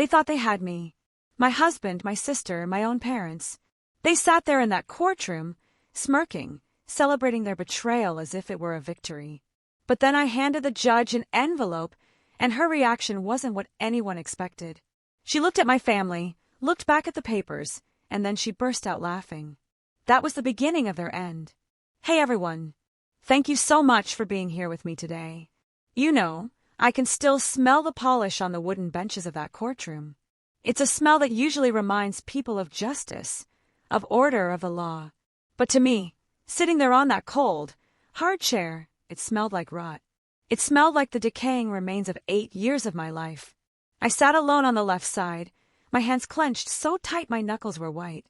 They thought they had me. My husband, my sister, my own parents. They sat there in that courtroom, smirking, celebrating their betrayal as if it were a victory. But then I handed the judge an envelope, and her reaction wasn't what anyone expected. She looked at my family, looked back at the papers, and then she burst out laughing. That was the beginning of their end. Hey everyone. Thank you so much for being here with me today. You know, I can still smell the polish on the wooden benches of that courtroom. It's a smell that usually reminds people of justice, of order, of the law. But to me, sitting there on that cold, hard chair, it smelled like rot. It smelled like the decaying remains of 8 years of my life. I sat alone on the left side, my hands clenched so tight my knuckles were white.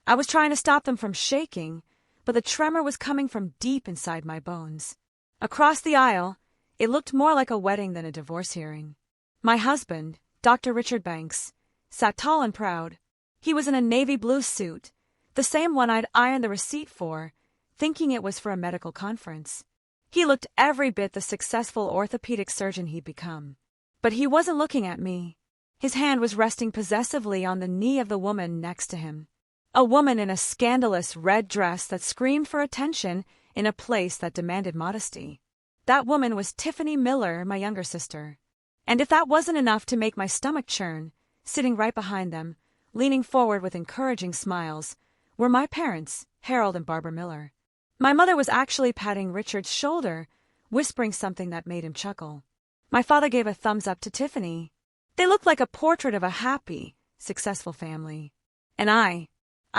I was trying to stop them from shaking, but the tremor was coming from deep inside my bones. Across the aisle, it looked more like a wedding than a divorce hearing. My husband, Dr. Richard Banks, sat tall and proud. He was in a navy blue suit, the same one I'd ironed the receipt for, thinking it was for a medical conference. He looked every bit the successful orthopedic surgeon he'd become. But he wasn't looking at me. His hand was resting possessively on the knee of the woman next to him. A woman in a scandalous red dress that screamed for attention in a place that demanded modesty. That woman was Tiffany Miller, my younger sister. And if that wasn't enough to make my stomach churn, sitting right behind them, leaning forward with encouraging smiles, were my parents, Harold and Barbara Miller. My mother was actually patting Richard's shoulder, whispering something that made him chuckle. My father gave a thumbs up to Tiffany. They looked like a portrait of a happy, successful family. And I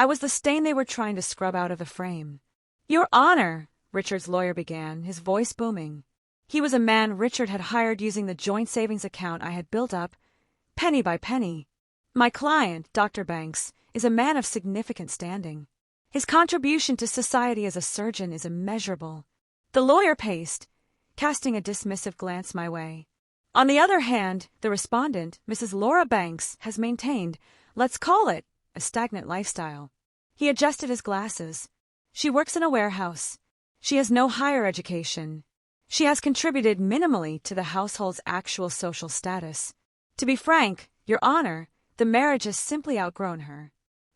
was the stain they were trying to scrub out of the frame. Your Honor, Richard's lawyer began, his voice booming. He was a man Richard had hired using the joint savings account I had built up, penny by penny. My client, Dr. Banks, is a man of significant standing. His contribution to society as a surgeon is immeasurable. The lawyer paced, casting a dismissive glance my way. On the other hand, the respondent, Mrs. Laura Banks, has maintained, let's call it, a stagnant lifestyle. He adjusted his glasses. She works in a warehouse. She has no higher education. She has contributed minimally to the household's actual social status. To be frank, Your Honor, the marriage has simply outgrown her.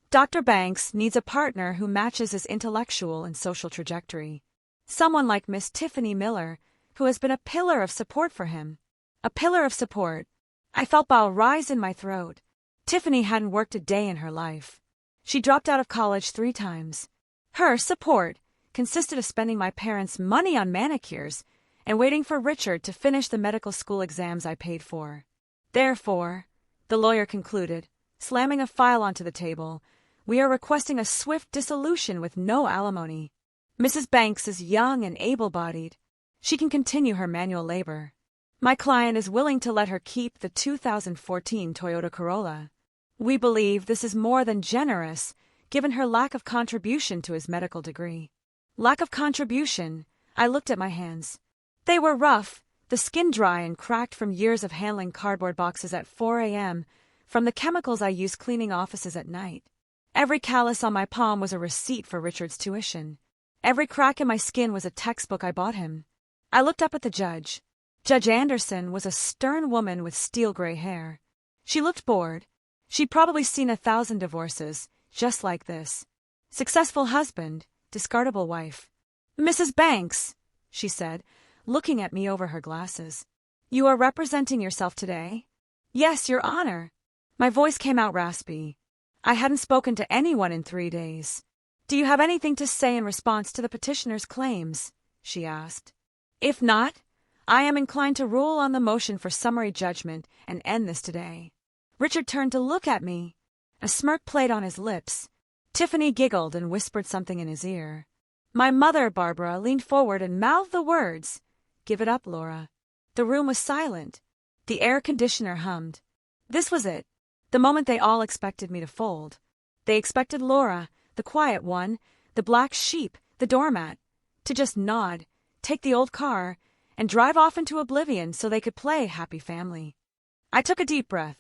Dr. Banks needs a partner who matches his intellectual and social trajectory. Someone like Miss Tiffany Miller, who has been a pillar of support for him. A pillar of support. I felt bile rise in my throat. Tiffany hadn't worked a day in her life. She dropped out of college 3 times. Her support consisted of spending my parents' money on manicures and waiting for Richard to finish the medical school exams I paid for. Therefore, the lawyer concluded, slamming a file onto the table, we are requesting a swift dissolution with no alimony. Mrs. Banks is young and able-bodied. She can continue her manual labor. My client is willing to let her keep the 2014 Toyota Corolla. We believe this is more than generous, given her lack of contribution to his medical degree. Lack of contribution. I looked at my hands. They were rough, the skin dry and cracked from years of handling cardboard boxes at 4 a.m., from the chemicals I used cleaning offices at night. Every callus on my palm was a receipt for Richard's tuition. Every crack in my skin was a textbook I bought him. I looked up at the judge. Judge Anderson was a stern woman with steel-gray hair. She looked bored. She'd probably seen 1,000 divorces, just like this. Successful husband, discardable wife. Mrs. Banks, she said, looking at me over her glasses. You are representing yourself today? Yes, Your Honor. My voice came out raspy. I hadn't spoken to anyone in 3 days. Do you have anything to say in response to the petitioner's claims? She asked. If not, I am inclined to rule on the motion for summary judgment and end this today. Richard turned to look at me. A smirk played on his lips. Tiffany giggled and whispered something in his ear. My mother, Barbara, leaned forward and mouthed the words, "Give it up, Laura." The room was silent. The air conditioner hummed. This was it, the moment they all expected me to fold. They expected Laura, the quiet one, the black sheep, the doormat, to just nod, take the old car, and drive off into oblivion so they could play happy family. I took a deep breath.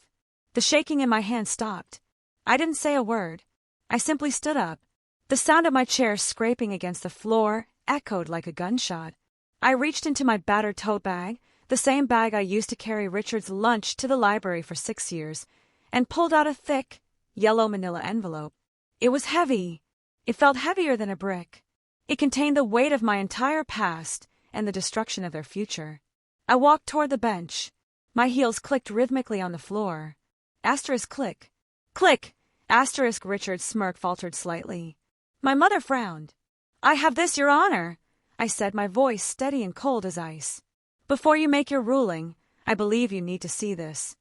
The shaking in my hand stopped. I didn't say a word. I simply stood up. The sound of my chair scraping against the floor echoed like a gunshot. I reached into my battered tote bag, the same bag I used to carry Richard's lunch to the library for 6 years, and pulled out a thick, yellow manila envelope. It was heavy. It felt heavier than a brick. It contained the weight of my entire past and the destruction of their future. I walked toward the bench. My heels clicked rhythmically on the floor. Asterisk click. Click! Asterisk Richard's smirk faltered slightly. My mother frowned. I have this, Your Honor, I said, my voice steady and cold as ice. Before you make your ruling, I believe you need to see this.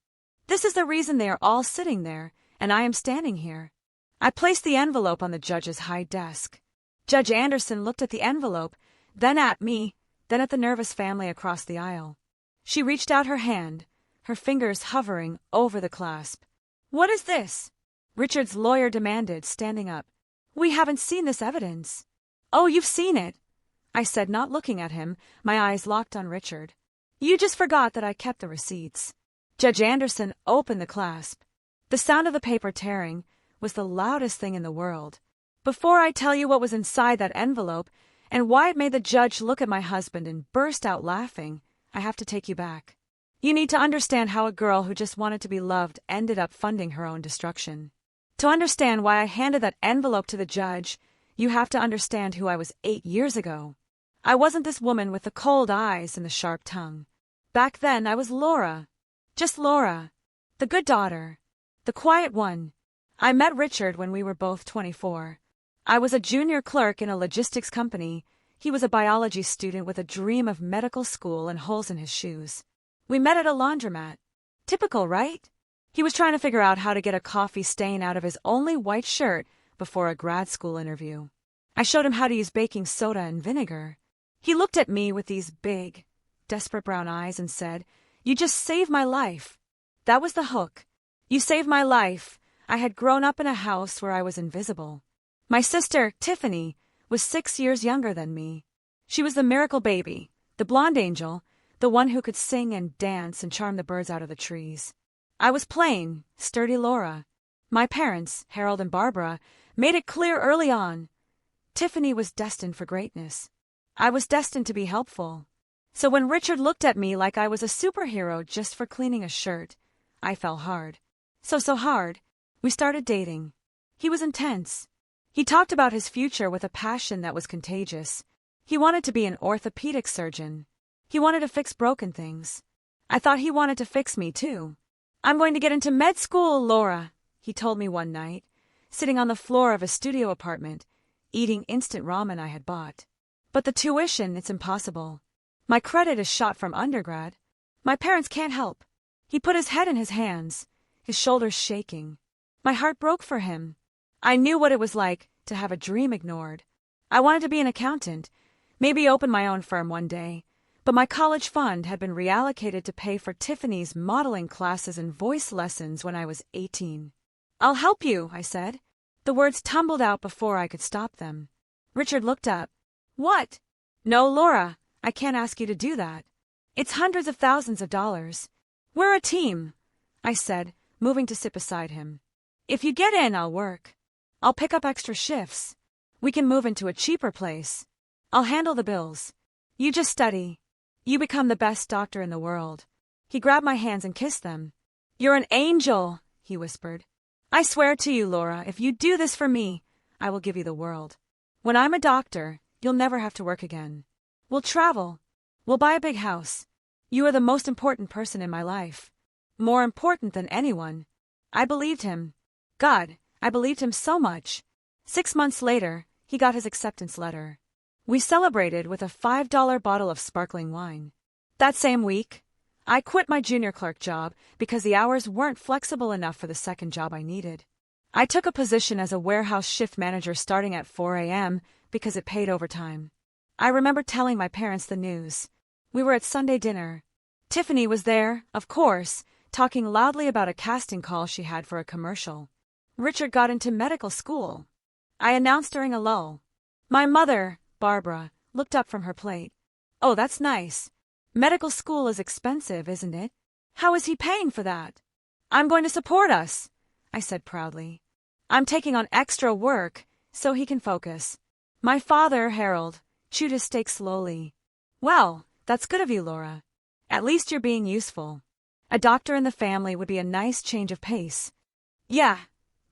This is the reason they are all sitting there, and I am standing here. I placed the envelope on the judge's high desk. Judge Anderson looked at the envelope, then at me, then at the nervous family across the aisle. She reached out her hand, her fingers hovering over the clasp. What is this? Richard's lawyer demanded, standing up. We haven't seen this evidence. Oh, you've seen it, I said, not looking at him, my eyes locked on Richard. You just forgot that I kept the receipts. Judge Anderson opened the clasp. The sound of the paper tearing was the loudest thing in the world. Before I tell you what was inside that envelope and why it made the judge look at my husband and burst out laughing, I have to take you back. You need to understand how a girl who just wanted to be loved ended up funding her own destruction. To understand why I handed that envelope to the judge, you have to understand who I was 8 years ago. I wasn't this woman with the cold eyes and the sharp tongue. Back then, I was Laura. Just Laura. The good daughter. The quiet one. I met Richard when we were both 24. I was a junior clerk in a logistics company. He was a biology student with a dream of medical school and holes in his shoes. We met at a laundromat. Typical, right? He was trying to figure out how to get a coffee stain out of his only white shirt before a grad school interview. I showed him how to use baking soda and vinegar. He looked at me with these big, desperate brown eyes and said, You just saved my life. That was the hook. You saved my life. I had grown up in a house where I was invisible. My sister, Tiffany, was 6 years younger than me. She was the miracle baby, the blonde angel, the one who could sing and dance and charm the birds out of the trees. I was plain, sturdy Laura. My parents, Harold and Barbara, made it clear early on. Tiffany was destined for greatness. I was destined to be helpful. So when Richard looked at me like I was a superhero just for cleaning a shirt, I fell hard. So hard. We started dating. He was intense. He talked about his future with a passion that was contagious. He wanted to be an orthopedic surgeon. He wanted to fix broken things. I thought he wanted to fix me too. I'm going to get into med school, Laura, he told me one night, sitting on the floor of a studio apartment, eating instant ramen I had bought. But the tuition, it's impossible. My credit is shot from undergrad. My parents can't help. He put his head in his hands, his shoulders shaking. My heart broke for him. I knew what it was like to have a dream ignored. I wanted to be an accountant, maybe open my own firm one day, but my college fund had been reallocated to pay for Tiffany's modeling classes and voice lessons when I was 18. I'll help you, I said. The words tumbled out before I could stop them. Richard looked up. What? No, Laura, I can't ask you to do that. It's hundreds of thousands of dollars. We're a team, I said, moving to sit beside him. If you get in, I'll work. I'll pick up extra shifts. We can move into a cheaper place. I'll handle the bills. You just study. You become the best doctor in the world. He grabbed my hands and kissed them. You're an angel, he whispered. I swear to you, Laura, if you do this for me, I will give you the world. When I'm a doctor, you'll never have to work again. We'll travel. We'll buy a big house. You are the most important person in my life. More important than anyone. I believed him. God, I believed him so much. 6 months later, he got his acceptance letter. We celebrated with a $5 bottle of sparkling wine. That same week, I quit my junior clerk job because the hours weren't flexible enough for the second job I needed. I took a position as a warehouse shift manager starting at 4 a.m. because it paid overtime. I remember telling my parents the news. We were at Sunday dinner. Tiffany was there, of course, talking loudly about a casting call she had for a commercial. Richard got into medical school. I announced during a lull. My mother, Barbara, looked up from her plate. Oh, that's nice. Medical school is expensive, isn't it? How is he paying for that? I'm going to support us, I said proudly. I'm taking on extra work so he can focus. My father, Harold, chewed his steak slowly. Well, that's good of you, Laura. At least you're being useful. A doctor in the family would be a nice change of pace. Yeah,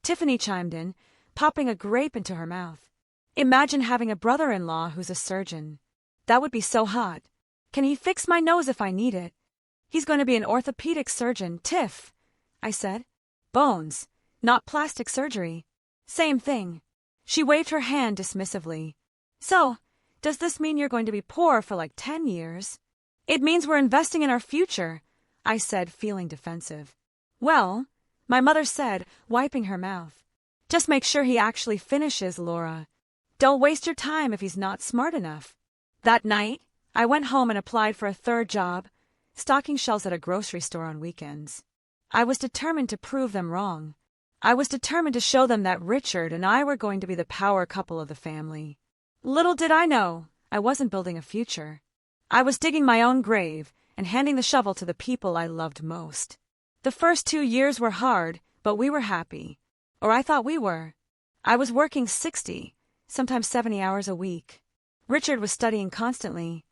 Tiffany chimed in, popping a grape into her mouth. Imagine having a brother-in-law who's a surgeon. That would be so hot. Can he fix my nose if I need it? He's going to be an orthopedic surgeon, Tiff, I said. Bones, not plastic surgery. Same thing. She waved her hand dismissively. So, does this mean you're going to be poor for like 10 years? It means we're investing in our future, I said, feeling defensive. Well, my mother said, wiping her mouth. Just make sure he actually finishes, Laura. Don't waste your time if he's not smart enough. That night, I went home and applied for a third job, stocking shelves at a grocery store on weekends. I was determined to prove them wrong. I was determined to show them that Richard and I were going to be the power couple of the family. Little did I know, I wasn't building a future. I was digging my own grave and handing the shovel to the people I loved most. The first 2 years were hard, but we were happy. Or I thought we were. I was working 60, sometimes 70 hours a week. Richard was studying constantly.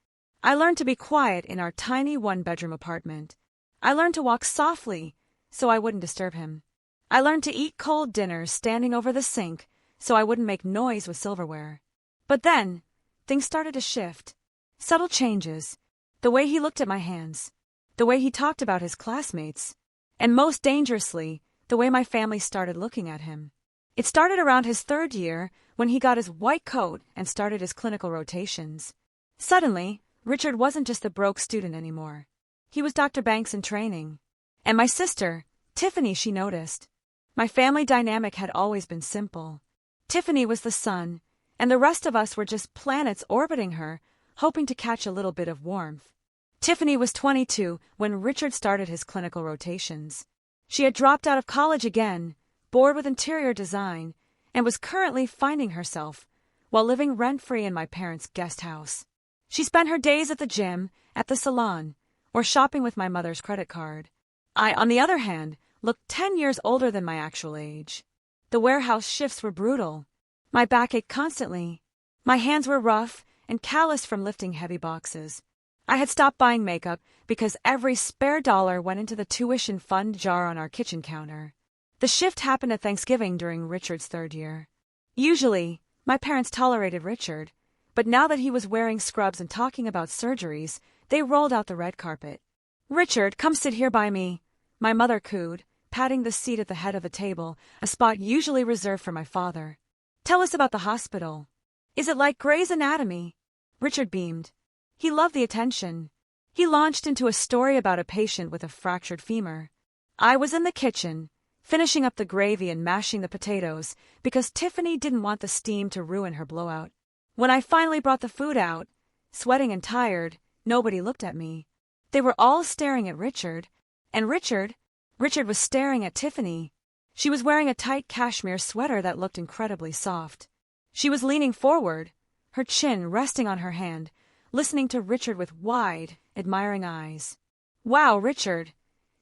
I learned to be quiet in our tiny one-bedroom apartment. I learned to walk softly so I wouldn't disturb him. I learned to eat cold dinners standing over the sink so I wouldn't make noise with silverware. But then, things started to shift. Subtle changes. The way he looked at my hands. The way he talked about his classmates. And most dangerously, the way my family started looking at him. It started around his 3rd year when he got his white coat and started his clinical rotations. Suddenly, Richard wasn't just the broke student anymore. He was Dr. Banks in training. And my sister, Tiffany, she noticed. My family dynamic had always been simple. Tiffany was the sun, and the rest of us were just planets orbiting her, hoping to catch a little bit of warmth. Tiffany was 22 when Richard started his clinical rotations. She had dropped out of college again, bored with interior design, and was currently finding herself while living rent-free in my parents' guest house. She spent her days at the gym, at the salon, or shopping with my mother's credit card. I, on the other hand, looked 10 years older than my actual age. The warehouse shifts were brutal. My back ached constantly. My hands were rough and calloused from lifting heavy boxes. I had stopped buying makeup because every spare dollar went into the tuition fund jar on our kitchen counter. The shift happened at Thanksgiving during Richard's 3rd year. Usually, my parents tolerated Richard, but now that he was wearing scrubs and talking about surgeries, they rolled out the red carpet. "Richard, come sit here by me," my mother cooed, patting the seat at the head of the table, a spot usually reserved for my father. "Tell us about the hospital. Is it like Grey's Anatomy?" Richard beamed. He loved the attention. He launched into a story about a patient with a fractured femur. I was in the kitchen, finishing up the gravy and mashing the potatoes because Tiffany didn't want the steam to ruin her blowout. When I finally brought the food out, sweating and tired, nobody looked at me. They were all staring at Richard, and Richard was staring at Tiffany. She was wearing a tight cashmere sweater that looked incredibly soft. She was leaning forward, her chin resting on her hand, listening to Richard with wide, admiring eyes. "Wow, Richard,"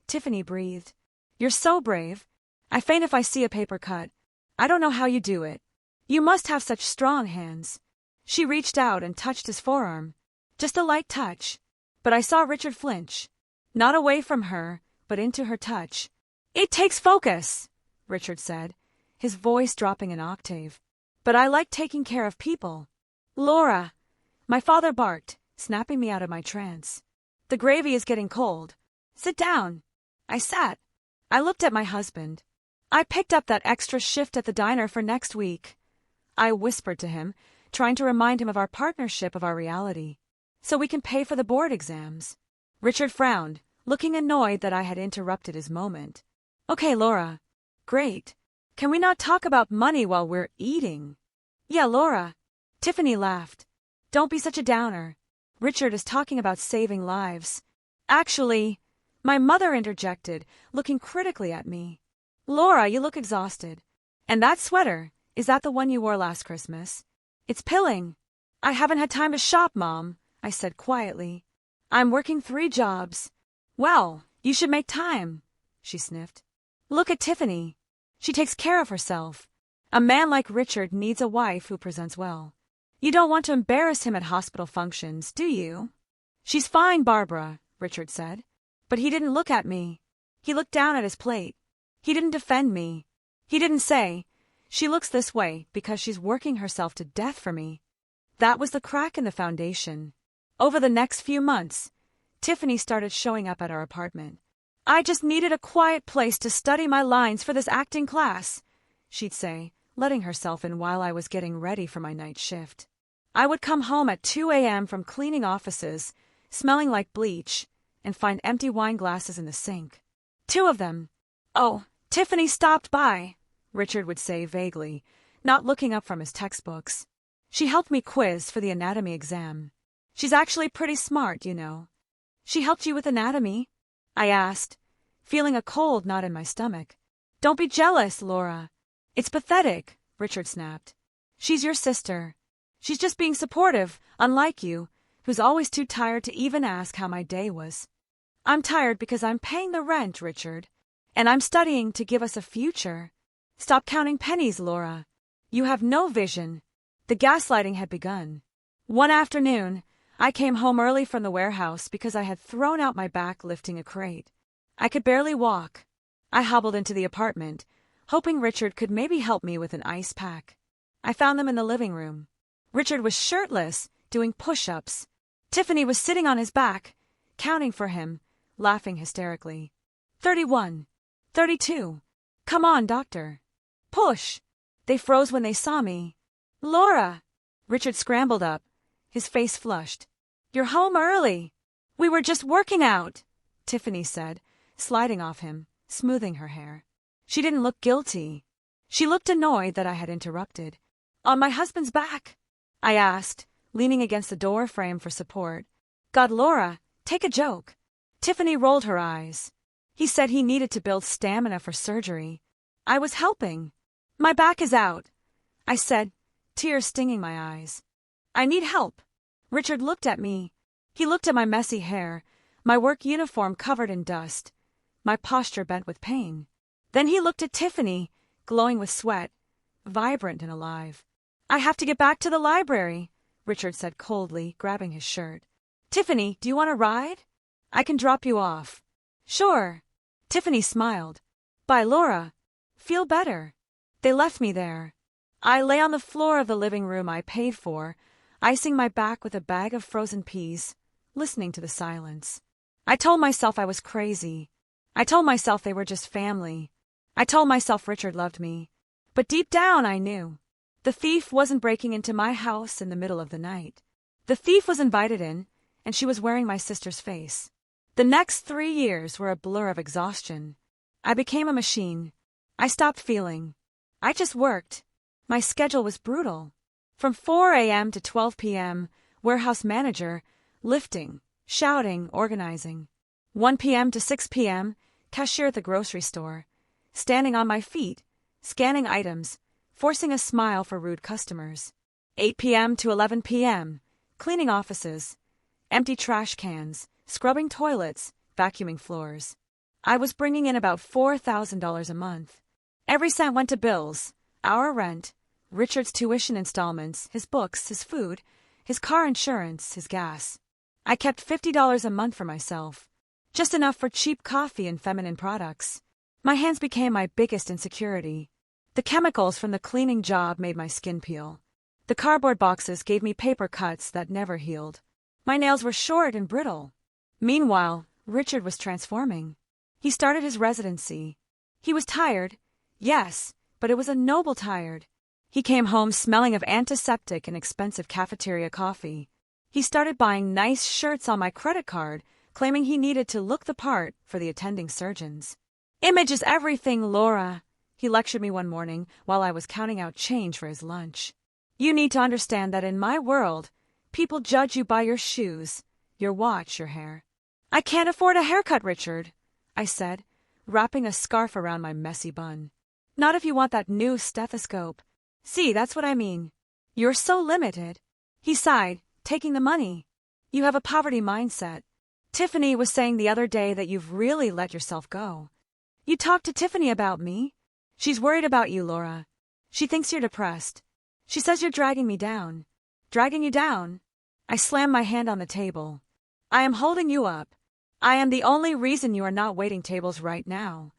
Tiffany breathed. "You're so brave. I faint if I see a paper cut. I don't know how you do it. You must have such strong hands." She reached out and touched his forearm. Just a light touch. But I saw Richard flinch. Not away from her, but into her touch. "It takes focus," Richard said, his voice dropping an octave. "But I like taking care of people." "Laura," my father barked, snapping me out of my trance. "The gravy is getting cold. Sit down." I sat. I looked at my husband. "I picked up that extra shift at the diner for next week," I whispered to him, trying to remind him of our partnership, of our reality. "So we can pay for the board exams." Richard frowned, looking annoyed that I had interrupted his moment. "Okay, Laura. Great. Can we not talk about money while we're eating?" "Yeah, Laura." Tiffany laughed. "Don't be such a downer. Richard is talking about saving lives." "Actually," my mother interjected, looking critically at me. "Laura, you look exhausted. And that sweater, is that the one you wore last Christmas? It's pilling." "I haven't had time to shop, Mom," I said quietly. "I'm working 3 jobs." "Well, you should make time," she sniffed. "Look at Tiffany. She takes care of herself. A man like Richard needs a wife who presents well. You don't want to embarrass him at hospital functions, do you?" "She's fine, Barbara," Richard said. But he didn't look at me. He looked down at his plate. He didn't defend me. He didn't say, "She looks this way because she's working herself to death for me." That was the crack in the foundation. Over the next few months, Tiffany started showing up at our apartment. "I just needed a quiet place to study my lines for this acting class," she'd say, letting herself in while I was getting ready for my night shift. I would come home at 2 a.m. from cleaning offices, smelling like bleach, and find empty wine glasses in the sink. 2 of them. "Oh, Tiffany stopped by," Richard would say vaguely, not looking up from his textbooks. "She helped me quiz for the anatomy exam. She's actually pretty smart, you know." "She helped you with anatomy?" I asked, feeling a cold knot in my stomach. "Don't be jealous, Laura." "It's pathetic," Richard snapped. "She's your sister. She's just being supportive, unlike you, who's always too tired to even ask how my day was." "I'm tired because I'm paying the rent, Richard. And I'm studying to give us a future. Stop counting pennies, Laura. You have no vision." The gaslighting had begun. One afternoon, I came home early from the warehouse because I had thrown out my back lifting a crate. I could barely walk. I hobbled into the apartment, hoping Richard could maybe help me with an ice pack. I found them in the living room. Richard was shirtless, doing push-ups. Tiffany was sitting on his back, counting for him, laughing hysterically. 31. 32. "Come on, doctor. Push." They froze when they saw me. "Laura!" Richard scrambled up, his face flushed. "You're home early." "We were just working out," Tiffany said, sliding off him, smoothing her hair. She didn't look guilty. She looked annoyed that I had interrupted. "On my husband's back?" I asked, leaning against the door frame for support. "God, Laura, take a joke." Tiffany rolled her eyes. "He said he needed to build stamina for surgery. I was helping." "My back is out," I said, tears stinging my eyes. "I need help." Richard looked at me. He looked at my messy hair, my work uniform covered in dust, my posture bent with pain. Then he looked at Tiffany, glowing with sweat, vibrant and alive. "I have to get back to the library," Richard said coldly, grabbing his shirt. "Tiffany, do you want a ride? I can drop you off." "Sure." Tiffany smiled. "Bye, Laura. Feel better." They left me there. I lay on the floor of the living room I paid for, icing my back with a bag of frozen peas, listening to the silence. I told myself I was crazy. I told myself they were just family. I told myself Richard loved me. But deep down I knew. The thief wasn't breaking into my house in the middle of the night. The thief was invited in, and she was wearing my sister's face. The next 3 years were a blur of exhaustion. I became a machine. I stopped feeling. I just worked. My schedule was brutal. From 4 a.m. to 12 p.m., warehouse manager, lifting, shouting, organizing. 1 p.m. to 6 p.m., cashier at the grocery store. Standing on my feet, scanning items, forcing a smile for rude customers. 8 p.m. to 11 p.m., cleaning offices, empty trash cans, scrubbing toilets, vacuuming floors. I was bringing in about $4,000 a month. Every cent went to bills, our rent, Richard's tuition installments, his books, his food, his car insurance, his gas. I kept $50 a month for myself, just enough for cheap coffee and feminine products. My hands became my biggest insecurity. The chemicals from the cleaning job made my skin peel. The cardboard boxes gave me paper cuts that never healed. My nails were short and brittle. Meanwhile, Richard was transforming. He started his residency. He was tired, yes, but it was a noble tired. He came home smelling of antiseptic and expensive cafeteria coffee. He started buying nice shirts on my credit card, claiming he needed to look the part for the attending surgeons. "Image is everything, Laura," he lectured me one morning while I was counting out change for his lunch. "You need to understand that in my world, people judge you by your shoes, your watch, your hair." "I can't afford a haircut, Richard," I said, wrapping a scarf around my messy bun. "Not if you want that new stethoscope. See, that's what I mean. You're so limited." He sighed, taking the money. "You have a poverty mindset. Tiffany was saying the other day that you've really let yourself go. You talked to Tiffany about me. She's worried about you, Laura. She thinks you're depressed. She says you're dragging me down." "Dragging you down?" I slammed my hand on the table. "I am holding you up. I am the only reason you are not waiting tables right now.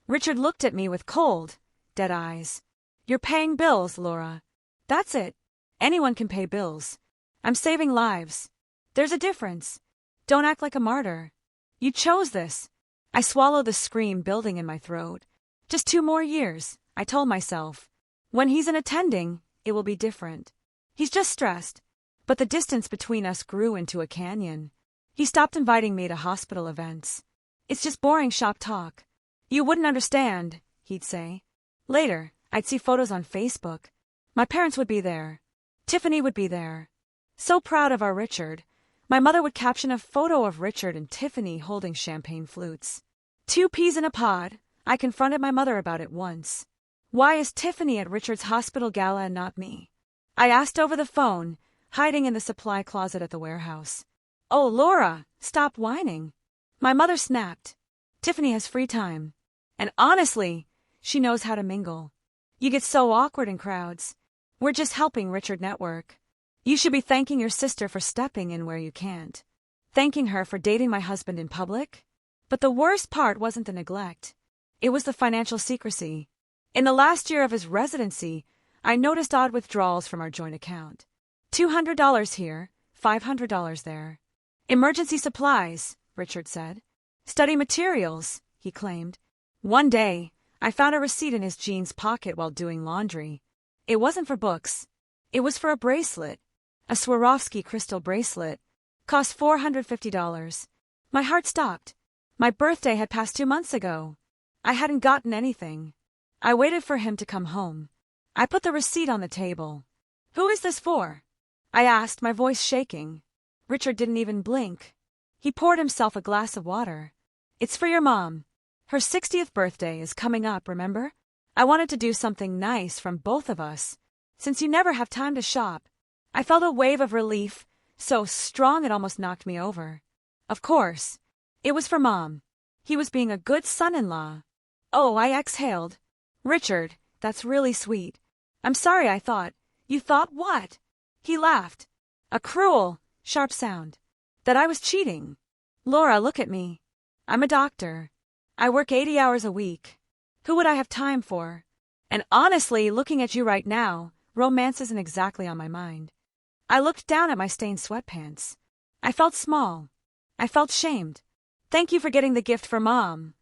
Richard looked at me with cold, dead eyes. You're paying bills, Laura. That's it. Anyone can pay bills. I'm saving lives. There's a difference. Don't act like a martyr. You chose this. I swallowed the scream building in my throat. Just 2 more years, I told myself. When he's in attending, it will be different. He's just stressed. But the distance between us grew into a canyon. He stopped inviting me to hospital events. It's just boring shop talk. You wouldn't understand, he'd say. Later, I'd see photos on Facebook. My parents would be there. Tiffany would be there. So proud of our Richard. My mother would caption a photo of Richard and Tiffany holding champagne flutes. 2 peas in a pod. I confronted my mother about it once. Why is Tiffany at Richard's hospital gala and not me? I asked over the phone, hiding in the supply closet at the warehouse. Oh, Laura, stop whining. My mother snapped. Tiffany has free time. And honestly, she knows how to mingle. You get so awkward in crowds. We're just helping Richard network. You should be thanking your sister for stepping in where you can't. Thanking her for dating my husband in public. But the worst part wasn't the neglect. It was the financial secrecy. In the last year of his residency, I noticed odd withdrawals from our joint account. $200 here, $500 there. Emergency supplies, Richard said. Study materials, he claimed. One day, I found a receipt in his jeans pocket while doing laundry. It wasn't for books. It was for a bracelet. A Swarovski crystal bracelet. Cost $450. My heart stopped. My birthday had passed 2 months ago. I hadn't gotten anything. I waited for him to come home. I put the receipt on the table. Who is this for? I asked, my voice shaking. Richard didn't even blink. He poured himself a glass of water. It's for your mom. Her 60th birthday is coming up, remember? I wanted to do something nice from both of us. Since you never have time to shop. I felt a wave of relief, so strong it almost knocked me over. Of course. It was for Mom. He was being a good son-in-law. Oh, I exhaled. Richard, that's really sweet. I'm sorry I thought. You thought what? He laughed. A cruel, sharp sound. That I was cheating. Laura, look at me. I'm a doctor. I work 80 hours a week. Who would I have time for? And honestly, looking at you right now, romance isn't exactly on my mind. I looked down at my stained sweatpants. I felt small. I felt shamed. Thank you for getting the gift for Mom,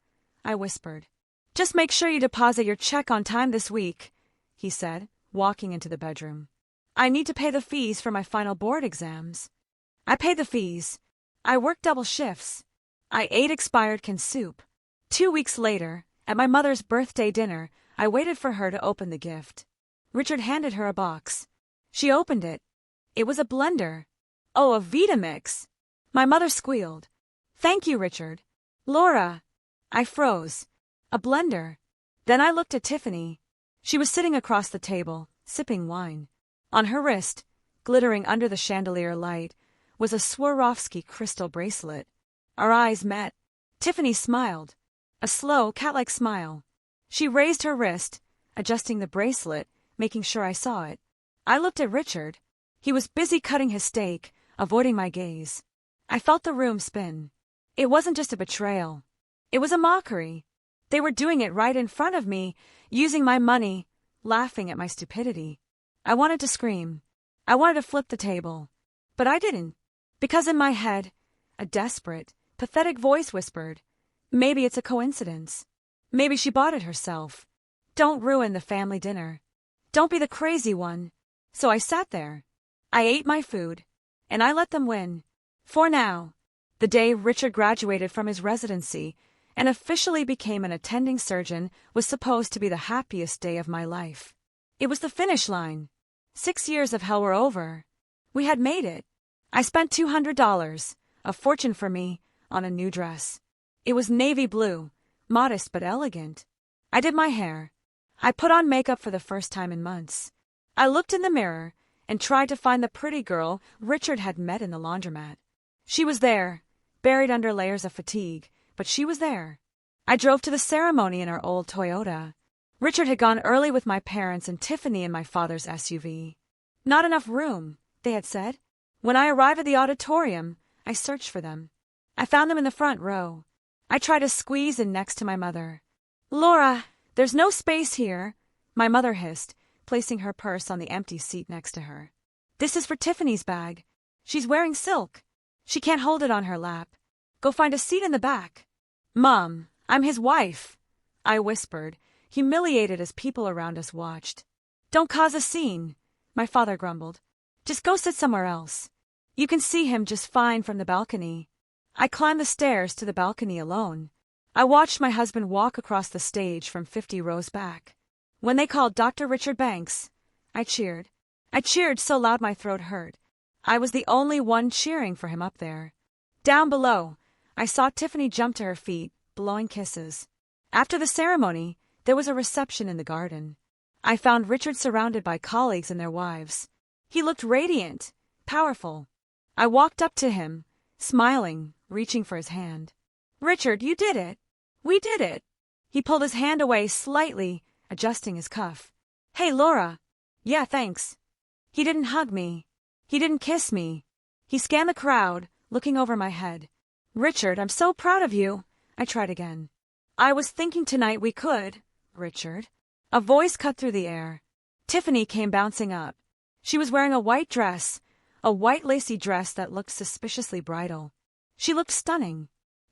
I whispered. Just make sure you deposit your check on time this week, he said, walking into the bedroom. I need to pay the fees for my final board exams. I paid the fees. I worked double shifts. I ate expired canned soup. 2 weeks later, at my mother's birthday dinner, I waited for her to open the gift. Richard handed her a box. She opened it. It was a blender. Oh, a Vitamix. My mother squealed. Thank you, Richard. Laura. I froze. A blender. Then I looked at Tiffany. She was sitting across the table, sipping wine. On her wrist, glittering under the chandelier light, was a Swarovski crystal bracelet. Our eyes met. Tiffany smiled. A slow, cat-like smile. She raised her wrist, adjusting the bracelet, making sure I saw it. I looked at Richard. He was busy cutting his steak, avoiding my gaze. I felt the room spin. It wasn't just a betrayal. It was a mockery. They were doing it right in front of me, using my money, laughing at my stupidity. I wanted to scream. I wanted to flip the table. But I didn't. Because in my head, a desperate, pathetic voice whispered, maybe it's a coincidence. Maybe she bought it herself. Don't ruin the family dinner. Don't be the crazy one. So I sat there. I ate my food. And I let them win. For now. The day Richard graduated from his residency and officially became an attending surgeon was supposed to be the happiest day of my life. It was the finish line. 6 years of hell were over. We had made it. I spent $200, a fortune for me, on a new dress. It was navy blue, modest but elegant. I did my hair. I put on makeup for the first time in months. I looked in the mirror and tried to find the pretty girl Richard had met in the laundromat. She was there, buried under layers of fatigue, but she was there. I drove to the ceremony in our old Toyota. Richard had gone early with my parents and Tiffany in my father's SUV. Not enough room, they had said. When I arrived at the auditorium, I searched for them. I found them in the front row. I tried to squeeze in next to my mother. Laura, there's no space here, my mother hissed, placing her purse on the empty seat next to her. This is for Tiffany's bag. She's wearing silk. She can't hold it on her lap. Go find a seat in the back. Mom, I'm his wife, I whispered, humiliated as people around us watched. Don't cause a scene, my father grumbled. Just go sit somewhere else. You can see him just fine from the balcony. I climbed the stairs to the balcony alone. I watched my husband walk across the stage from 50 rows back. When they called Dr. Richard Banks, I cheered. I cheered so loud my throat hurt. I was the only one cheering for him up there. Down below, I saw Tiffany jump to her feet, blowing kisses. After the ceremony, there was a reception in the garden. I found Richard surrounded by colleagues and their wives. He looked radiant, powerful. I walked up to him, smiling, reaching for his hand. Richard, you did it. We did it. He pulled his hand away slightly, adjusting his cuff. Hey, Laura. Yeah, thanks. He didn't hug me. He didn't kiss me. He scanned the crowd, looking over my head. Richard, I'm so proud of you. I tried again. I was thinking tonight we could, Richard. A voice cut through the air. Tiffany came bouncing up. She was wearing a white dress, a white lacy dress that looked suspiciously bridal. She looked stunning.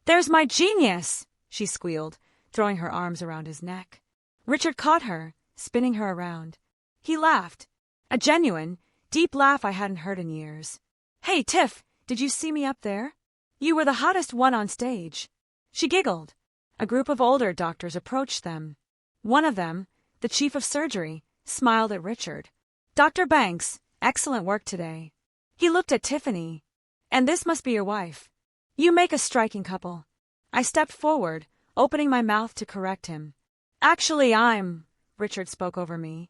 There's my genius, she squealed, throwing her arms around his neck. Richard caught her, spinning her around. He laughed. A genuine, deep laugh I hadn't heard in years. Hey, Tiff, did you see me up there? You were the hottest one on stage. She giggled. A group of older doctors approached them. One of them, the chief of surgery, smiled at Richard. Dr. Banks, excellent work today. He looked at Tiffany. And this must be your wife. You make a striking couple. I stepped forward, opening my mouth to correct him. Actually, Richard spoke over me.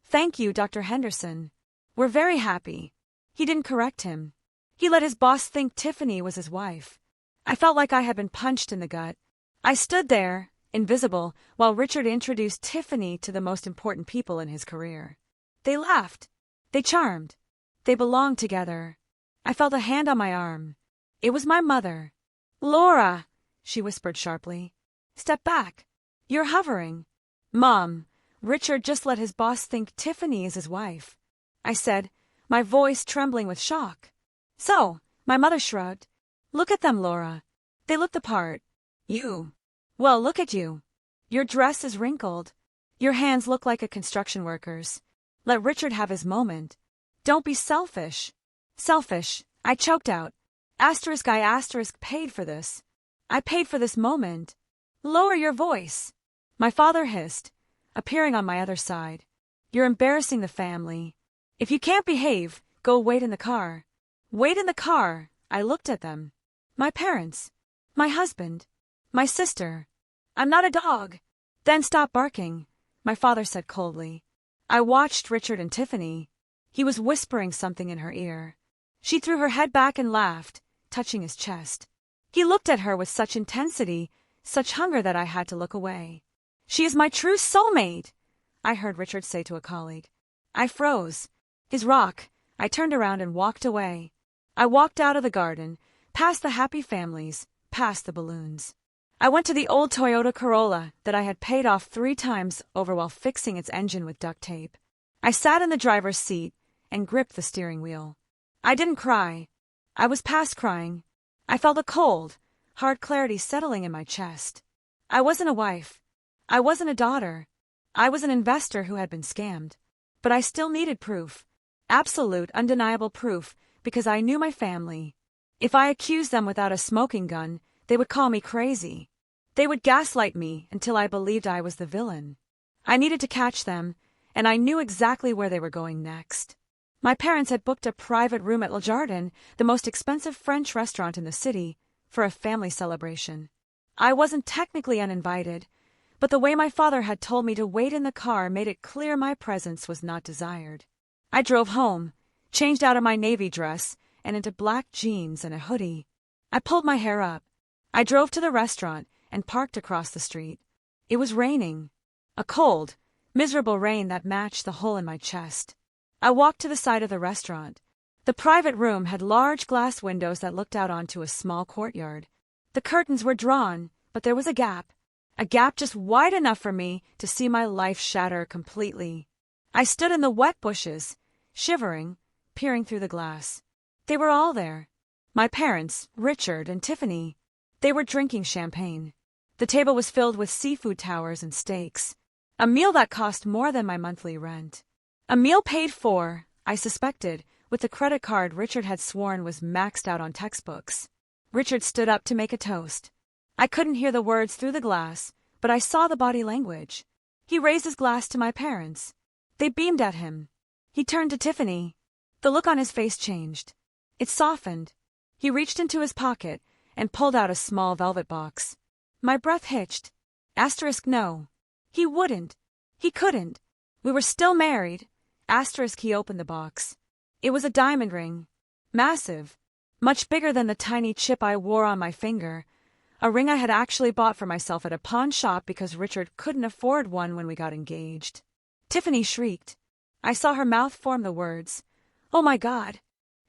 Thank you, Dr. Henderson. We're very happy. He didn't correct him. He let his boss think Tiffany was his wife. I felt like I had been punched in the gut. I stood there, invisible, while Richard introduced Tiffany to the most important people in his career. They laughed. They charmed. They belonged together. I felt a hand on my arm. It was my mother. Laura, she whispered sharply. Step back. You're hovering. Mom, Richard just let his boss think Tiffany is his wife. I said, my voice trembling with shock. So, my mother shrugged. Look at them, Laura. They look the part. You. Well, look at you. Your dress is wrinkled. Your hands look like a construction worker's. Let Richard have his moment. Don't be selfish. Selfish, I choked out. I paid for this. I paid for this moment. Lower your voice. My father hissed, appearing on my other side. You're embarrassing the family. If you can't behave, go wait in the car. Wait in the car. I looked at them. My parents. My husband. My sister. I'm not a dog. Then stop barking, my father said coldly. I watched Richard and Tiffany. He was whispering something in her ear. She threw her head back and laughed, touching his chest. He looked at her with such intensity, such hunger that I had to look away. She is my true soulmate, I heard Richard say to a colleague. I froze. His rock. I turned around and walked away. I walked out of the garden, past the happy families, past the balloons. I went to the old Toyota Corolla that I had paid off 3 times over while fixing its engine with duct tape. I sat in the driver's seat and gripped the steering wheel. I didn't cry. I was past crying. I felt a cold, hard clarity settling in my chest. I wasn't a wife. I wasn't a daughter. I was an investor who had been scammed. But I still needed proof. Absolute, undeniable proof, because I knew my family. If I accused them without a smoking gun, they would call me crazy. They would gaslight me until I believed I was the villain. I needed to catch them, and I knew exactly where they were going next. My parents had booked a private room at Le Jardin, the most expensive French restaurant in the city, for a family celebration. I wasn't technically uninvited, but the way my father had told me to wait in the car made it clear my presence was not desired. I drove home, changed out of my navy dress, and into black jeans and a hoodie. I pulled my hair up. I drove to the restaurant and parked across the street. It was raining. A cold, miserable rain that matched the hole in my chest. I walked to the side of the restaurant. The private room had large glass windows that looked out onto a small courtyard. The curtains were drawn, but there was a gap just wide enough for me to see my life shatter completely. I stood in the wet bushes, shivering, peering through the glass. They were all there. My parents, Richard and Tiffany. They were drinking champagne. The table was filled with seafood towers and steaks. A meal that cost more than my monthly rent. A meal paid for, I suspected, with the credit card Richard had sworn was maxed out on textbooks. Richard stood up to make a toast. I couldn't hear the words through the glass, but I saw the body language. He raised his glass to my parents. They beamed at him. He turned to Tiffany. The look on his face changed. It softened. He reached into his pocket and pulled out a small velvet box. My breath hitched. No. He wouldn't. He couldn't. We were still married. He opened the box. It was a diamond ring. Massive. Much bigger than the tiny chip I wore on my finger. A ring I had actually bought for myself at a pawn shop because Richard couldn't afford one when we got engaged. Tiffany shrieked. I saw her mouth form the words, "Oh my God."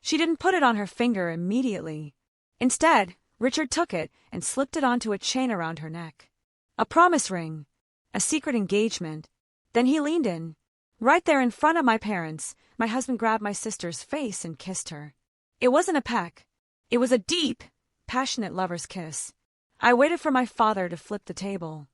She didn't put it on her finger immediately. Instead, Richard took it and slipped it onto a chain around her neck. A promise ring. A secret engagement. Then he leaned in. Right there in front of my parents, my husband grabbed my sister's face and kissed her. It wasn't a peck. It was a deep, passionate lover's kiss. I waited for my father to flip the table.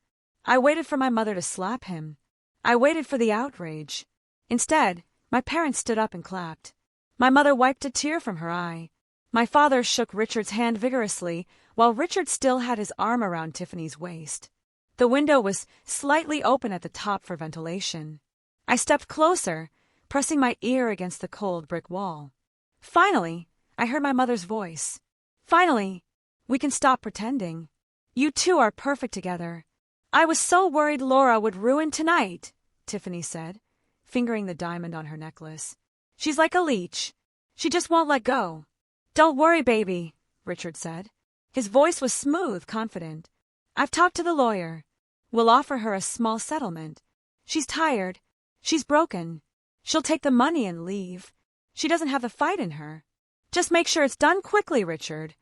I waited for my mother to slap him. I waited for the outrage. Instead, my parents stood up and clapped. My mother wiped a tear from her eye. My father shook Richard's hand vigorously, while Richard still had his arm around Tiffany's waist. The window was slightly open at the top for ventilation. I stepped closer, pressing my ear against the cold brick wall. Finally, I heard my mother's voice. Finally, we can stop pretending. You two are perfect together. I was so worried Laura would ruin tonight, Tiffany said, fingering the diamond on her necklace. She's like a leech. She just won't let go. Don't worry, baby, Richard said. His voice was smooth, confident. I've talked to the lawyer. We'll offer her a small settlement. She's tired. She's broken. She'll take the money and leave. She doesn't have the fight in her. Just make sure it's done quickly, Richard,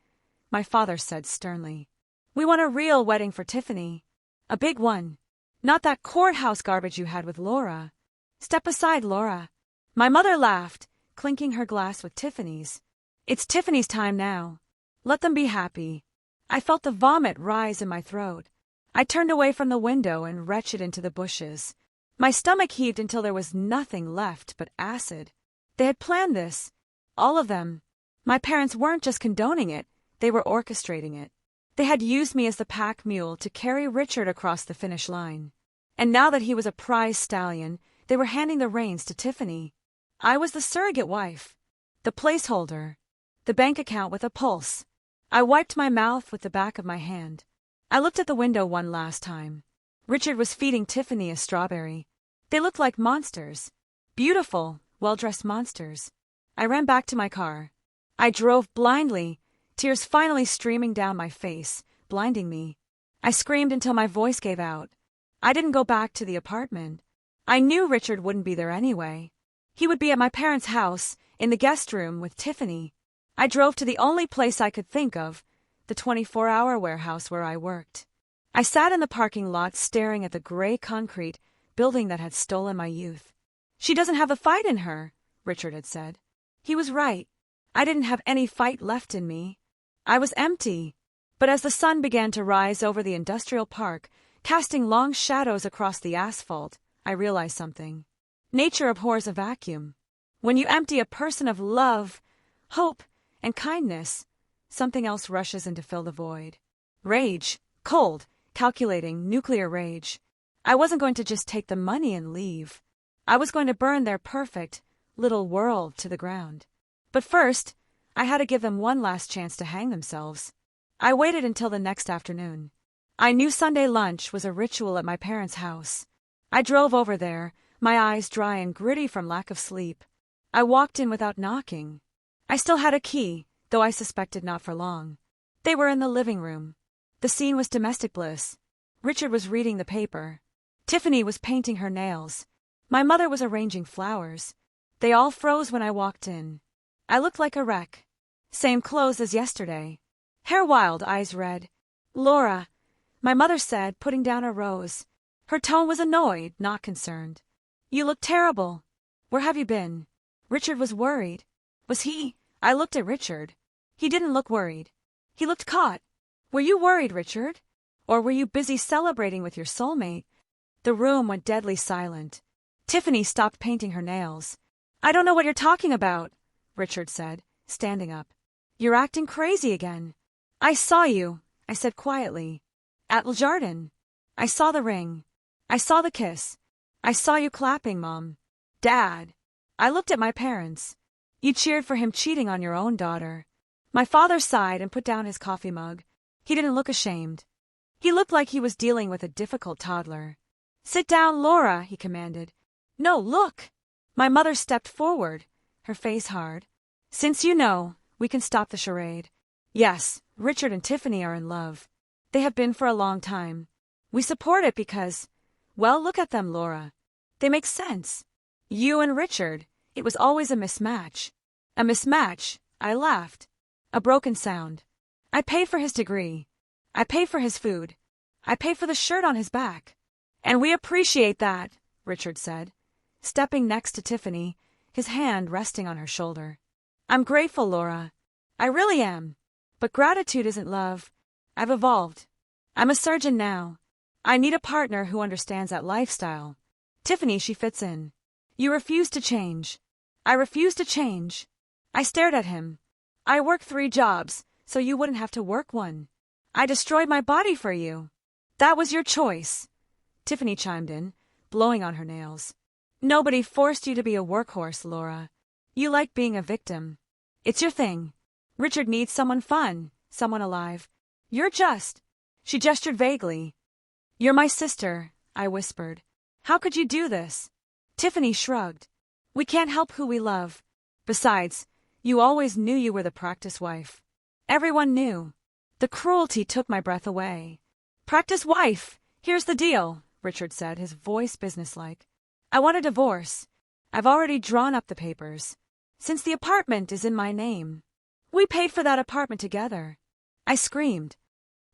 my father said sternly. We want a real wedding for Tiffany. A big one. Not that courthouse garbage you had with Laura. Step aside, Laura. My mother laughed, clinking her glass with Tiffany's. It's Tiffany's time now. Let them be happy. I felt the vomit rise in my throat. I turned away from the window and retched into the bushes. My stomach heaved until there was nothing left but acid. They had planned this. All of them. My parents weren't just condoning it, they were orchestrating it. They had used me as the pack mule to carry Richard across the finish line. And now that he was a prize stallion, they were handing the reins to Tiffany. I was the surrogate wife, the placeholder, the bank account with a pulse. I wiped my mouth with the back of my hand. I looked at the window one last time. Richard was feeding Tiffany a strawberry. They looked like monsters. Beautiful, well-dressed monsters. I ran back to my car. I drove blindly, tears finally streaming down my face, blinding me. I screamed until my voice gave out. I didn't go back to the apartment. I knew Richard wouldn't be there anyway. He would be at my parents' house, in the guest room with Tiffany. I drove to the only place I could think of, the 24-hour warehouse where I worked. I sat in the parking lot staring at the gray concrete building that had stolen my youth. She doesn't have a fight in her, Richard had said. He was right. I didn't have any fight left in me. I was empty. But as the sun began to rise over the industrial park, casting long shadows across the asphalt, I realized something. Nature abhors a vacuum. When you empty a person of love, hope, and kindness, something else rushes in to fill the void. Rage, cold, calculating, nuclear rage. I wasn't going to just take the money and leave. I was going to burn their perfect little world to the ground. But first, I had to give them one last chance to hang themselves. I waited until the next afternoon. I knew Sunday lunch was a ritual at my parents' house. I drove over there, my eyes dry and gritty from lack of sleep. I walked in without knocking. I still had a key, though I suspected not for long. They were in the living room. The scene was domestic bliss. Richard was reading the paper. Tiffany was painting her nails. My mother was arranging flowers. They all froze when I walked in. I looked like a wreck. Same clothes as yesterday. Hair wild, eyes red, Laura, my mother said, putting down a rose. Her tone was annoyed, not concerned. You look terrible. Where have you been? Richard was worried. Was he? I looked at Richard. He didn't look worried. He looked caught. Were you worried, Richard? Or were you busy celebrating with your soulmate? The room went deadly silent. Tiffany stopped painting her nails. I don't know what you're talking about, Richard said, standing up. You're acting crazy again. I saw you, I said quietly. At Le Jardin. I saw the ring. I saw the kiss. I saw you clapping, Mom. Dad. I looked at my parents. You cheered for him cheating on your own daughter. My father sighed and put down his coffee mug. He didn't look ashamed. He looked like he was dealing with a difficult toddler. Sit down, Laura, he commanded. No, look. My mother stepped forward, her face hard. Since you know, we can stop the charade. Yes, Richard and Tiffany are in love. They have been for a long time. We support it because, well, look at them, Laura. They make sense. You and Richard, it was always a mismatch. A mismatch, I laughed. A broken sound. I pay for his degree. I pay for his food. I pay for the shirt on his back. And we appreciate that, Richard said, stepping next to Tiffany, his hand resting on her shoulder. I'm grateful, Laura. I really am. But gratitude isn't love. I've evolved. I'm a surgeon now. I need a partner who understands that lifestyle. Tiffany, she fits in. You refuse to change. I refuse to change. I stared at him. I worked 3 jobs, so you wouldn't have to work one. I destroyed my body for you. That was your choice. Tiffany chimed in, blowing on her nails. Nobody forced you to be a workhorse, Laura. You like being a victim. It's your thing. Richard needs someone fun, someone alive. You're just... She gestured vaguely. You're my sister, I whispered. How could you do this? Tiffany shrugged. We can't help who we love. Besides, you always knew you were the practice wife. Everyone knew. The cruelty took my breath away. Practice wife! Here's the deal, Richard said, his voice businesslike. I want a divorce. I've already drawn up the papers. Since the apartment is in my name. We paid for that apartment together. I screamed.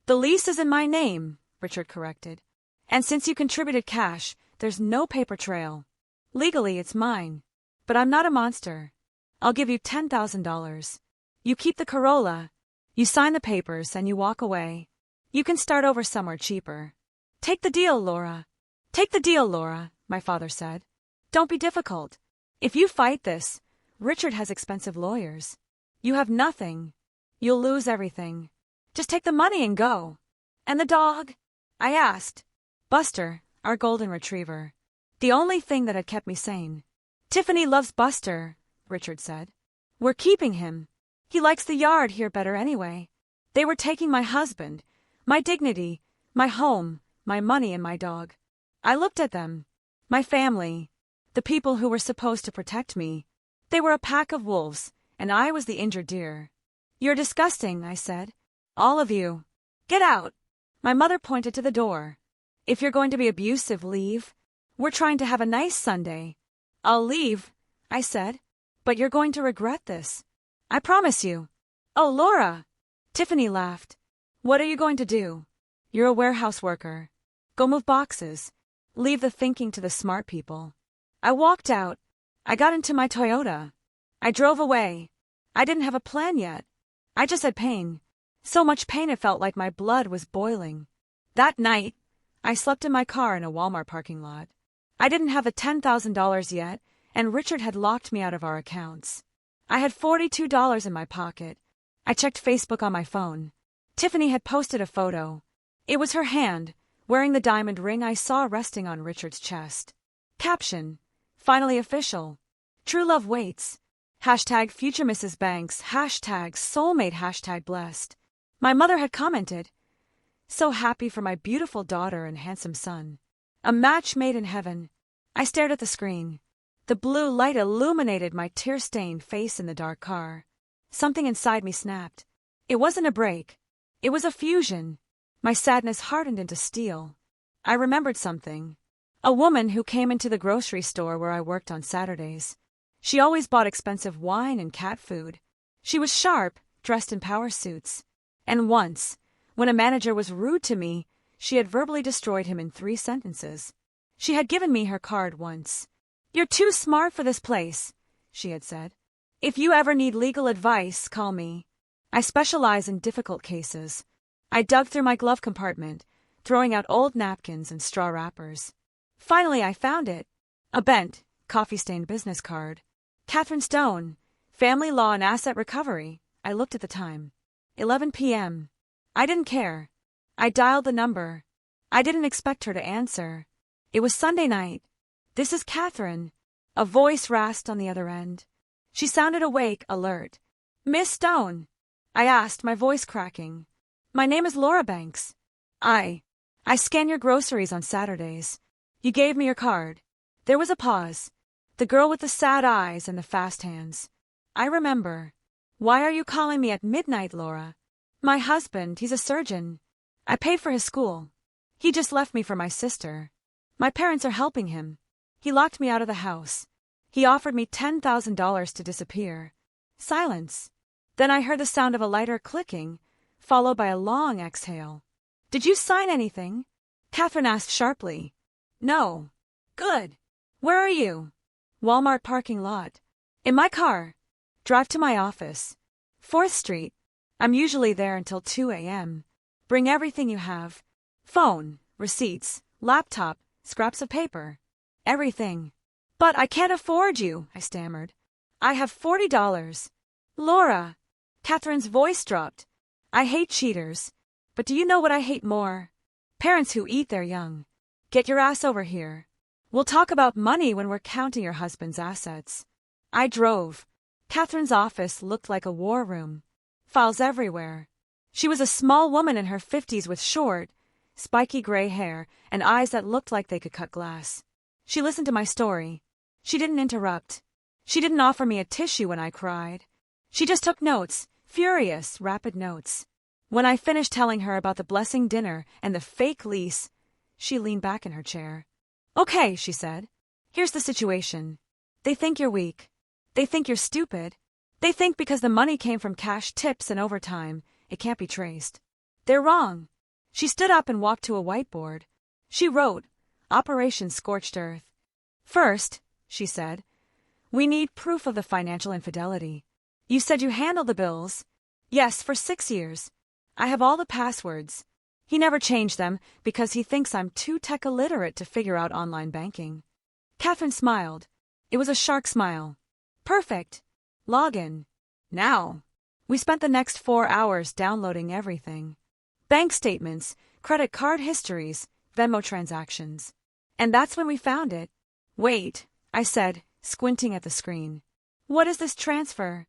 The lease is in my name, Richard corrected. And since you contributed cash, there's no paper trail. Legally, it's mine. But I'm not a monster. I'll give you $10,000. You keep the Corolla. You sign the papers and you walk away. You can start over somewhere cheaper. Take the deal, Laura. Take the deal, Laura, my father said. Don't be difficult. If you fight this, Richard has expensive lawyers. You have nothing. You'll lose everything. Just take the money and go. And the dog? I asked. Buster, our golden retriever. The only thing that had kept me sane. Tiffany loves Buster, Richard said. We're keeping him. He likes the yard here better anyway. They were taking my husband, my dignity, my home, my money, and my dog. I looked at them. My family. The people who were supposed to protect me. They were a pack of wolves, and I was the injured deer. You're disgusting, I said. All of you. Get out. My mother pointed to the door. If you're going to be abusive, leave. We're trying to have a nice Sunday. I'll leave, I said. But you're going to regret this. I promise you. Oh, Laura. Tiffany laughed. What are you going to do? You're a warehouse worker. Go move boxes. Leave the thinking to the smart people. I walked out. I got into my Toyota. I drove away. I didn't have a plan yet. I just had pain. So much pain it felt like my blood was boiling. That night, I slept in my car in a Walmart parking lot. I didn't have the $10,000 yet, and Richard had locked me out of our accounts. I had $42 in my pocket. I checked Facebook on my phone. Tiffany had posted a photo. It was her hand, wearing the diamond ring I saw resting on Richard's chest. Caption: Finally official. True love waits. Hashtag future Mrs. Banks. Hashtag soulmate. Hashtag blessed. My mother had commented, so happy for my beautiful daughter and handsome son. A match made in heaven. I stared at the screen. The blue light illuminated my tear-stained face in the dark car. Something inside me snapped. It wasn't a break. It was a fusion. My sadness hardened into steel. I remembered something. A woman who came into the grocery store where I worked on Saturdays. She always bought expensive wine and cat food. She was sharp, dressed in power suits. And once, When a manager was rude to me, she had verbally destroyed him in 3 sentences. She had given me her card once. "You're too smart for this place," she had said. "If you ever need legal advice, call me. I specialize in difficult cases." I dug through my glove compartment, throwing out old napkins and straw wrappers. Finally, I found it. A bent, coffee-stained business card. Catherine Stone, Family Law and Asset Recovery. I looked at the time. 11 p.m. I didn't care. I dialed the number. I didn't expect her to answer. It was Sunday night. "This is Catherine." A voice rasped on the other end. She sounded awake, alert. "Miss Stone?" I asked, my voice cracking. "My name is Laura Banks. I scan your groceries on Saturdays. You gave me your card." There was a pause. The girl with the sad eyes and the fast hands. "I remember. Why are you calling me at midnight, Laura?" "My husband, he's a surgeon. I paid for his school. He just left me for my sister. My parents are helping him. He locked me out of the house. He offered me $10,000 to disappear." Silence. Then I heard the sound of a lighter clicking, followed by a long exhale. "Did you sign anything?" Catherine asked sharply. "No." "Good. Where are you?" "Walmart parking lot." "In my car. Drive to my office. 4th Street. I'm usually there until 2 a.m. Bring everything you have. Phone, receipts, laptop, scraps of paper. Everything." "But I can't afford you," I stammered. "I have $40. "Laura." Catherine's voice dropped. "I hate cheaters. But do you know what I hate more? Parents who eat their young. Get your ass over here. We'll talk about money when we're counting your husband's assets." I drove. Catherine's office looked like a war room. Files everywhere. She was a small woman in her 50s with short, spiky gray hair and eyes that looked like they could cut glass. She listened to my story. She didn't interrupt. She didn't offer me a tissue when I cried. She just took notes, furious, rapid notes. When I finished telling her about the blessing dinner and the fake lease, she leaned back in her chair. "Okay," she said. "Here's the situation. They think you're weak. They think you're stupid. They think because the money came from cash tips and overtime, it can't be traced. They're wrong." She stood up and walked to a whiteboard. She wrote, "Operation Scorched Earth." "First," she said, "we need proof of the financial infidelity. You said you handled the bills." "Yes, for 6 years. I have all the passwords. He never changed them because he thinks I'm too tech illiterate to figure out online banking." Catherine smiled. It was a shark smile. "Perfect. Log in. Now." We spent the next 4 hours downloading everything. Bank statements, credit card histories, Venmo transactions. And that's when we found it. "Wait," I said, squinting at the screen. "What is this transfer?"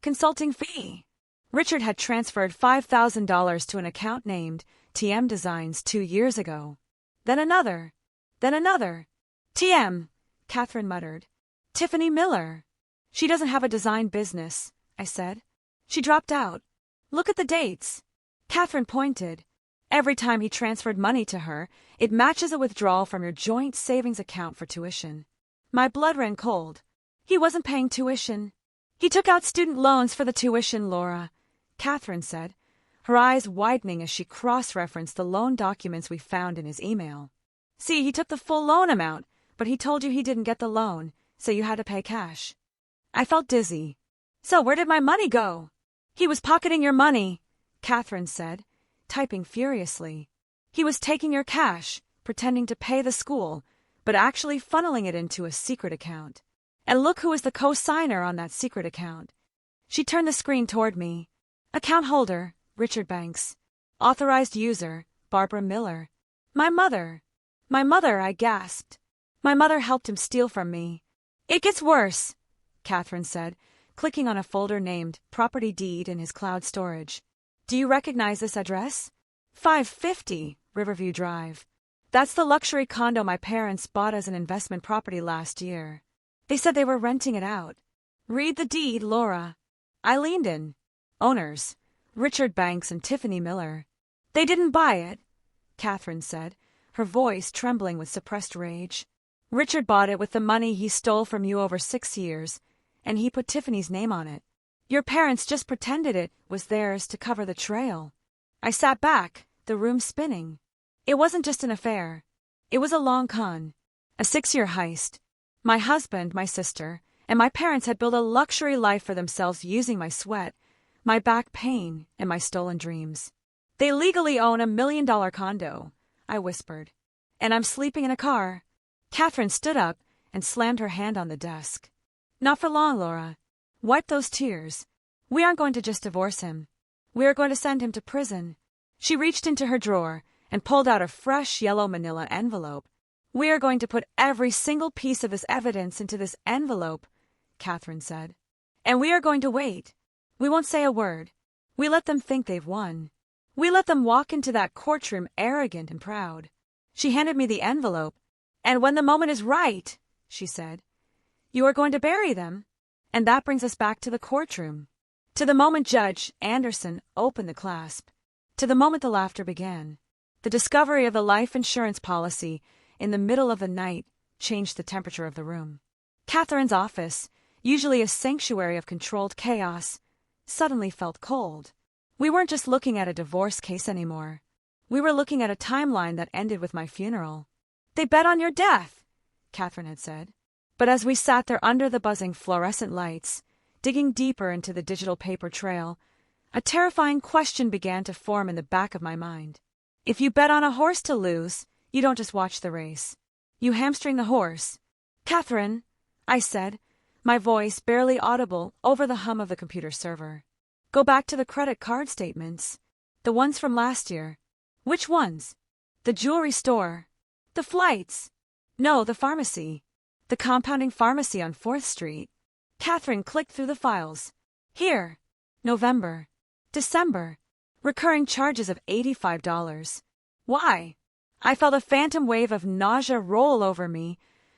"Consulting fee." Richard had transferred $5,000 to an account named TM Designs 2 years ago. Then another. Then another. "TM," Catherine muttered. "Tiffany Miller." "She doesn't have a design business," I said. She dropped out. "Look at the dates." Catherine pointed. "Every time he transferred money to her, it matches a withdrawal from your joint savings account for tuition." My blood ran cold. He wasn't paying tuition. "He took out student loans for the tuition, Laura," Catherine said, her eyes widening as she cross-referenced the loan documents we found in his email. "See, he took the full loan amount, but he told you he didn't get the loan, so you had to pay cash." I felt dizzy. "So where did my money go?" "He was pocketing your money," Catherine said, typing furiously. "He was taking your cash, pretending to pay the school, but actually funneling it into a secret account. And look who is the co-signer on that secret account." She turned the screen toward me. "Account holder, Richard Banks. Authorized user, Barbara Miller. My mother." "My mother," I gasped. "My mother helped him steal from me." "It gets worse," Catherine said, clicking on a folder named Property Deed in his cloud storage. "Do you recognize this address? 550 Riverview Drive. That's the luxury condo my parents bought as an investment property last year. They said they were renting it out. Read the deed, Laura." I leaned in. "Owners, Richard Banks and Tiffany Miller." "They didn't buy it," Catherine said, her voice trembling with suppressed rage. "Richard bought it with the money he stole from you over 6 years, and he put Tiffany's name on it. Your parents just pretended it was theirs to cover the trail." I sat back, the room spinning. It wasn't just an affair. It was a long con. A 6-year heist. My husband, my sister, and my parents had built a luxury life for themselves using my sweat, my back pain, and my stolen dreams. They legally own $1 million condo, I whispered. And I'm sleeping in a car. Catherine stood up and slammed her hand on the desk. Not for long, Laura. Wipe those tears. We aren't going to just divorce him. We are going to send him to prison. She reached into her drawer and pulled out a fresh yellow manila envelope. We are going to put every single piece of this evidence into this envelope, Catherine said. And we are going to wait. We won't say a word. We let them think they've won. We let them walk into that courtroom arrogant and proud. She handed me the envelope. And when the moment is right, she said, you are going to bury them. And that brings us back to the courtroom. To the moment Judge Anderson opened the clasp. To the moment the laughter began. The discovery of the life insurance policy in the middle of the night changed the temperature of the room. Catherine's office, usually a sanctuary of controlled chaos, suddenly felt cold. We weren't just looking at a divorce case anymore. We were looking at a timeline that ended with my funeral. They bet on your death, Catherine had said. But as we sat there under the buzzing fluorescent lights, digging deeper into the digital paper trail, a terrifying question began to form in the back of my mind. If you bet on a horse to lose, you don't just watch the race. You hamstring the horse. Catherine, I said, my voice barely audible over the hum of the computer server. Go back to the credit card statements. The ones from last year. Which ones? The jewelry store. The flights. No, the pharmacy. The compounding pharmacy on 4th Street. Catherine clicked through the files. Here. November. December. Recurring charges of $85. Why? I felt a phantom wave of nausea roll over me,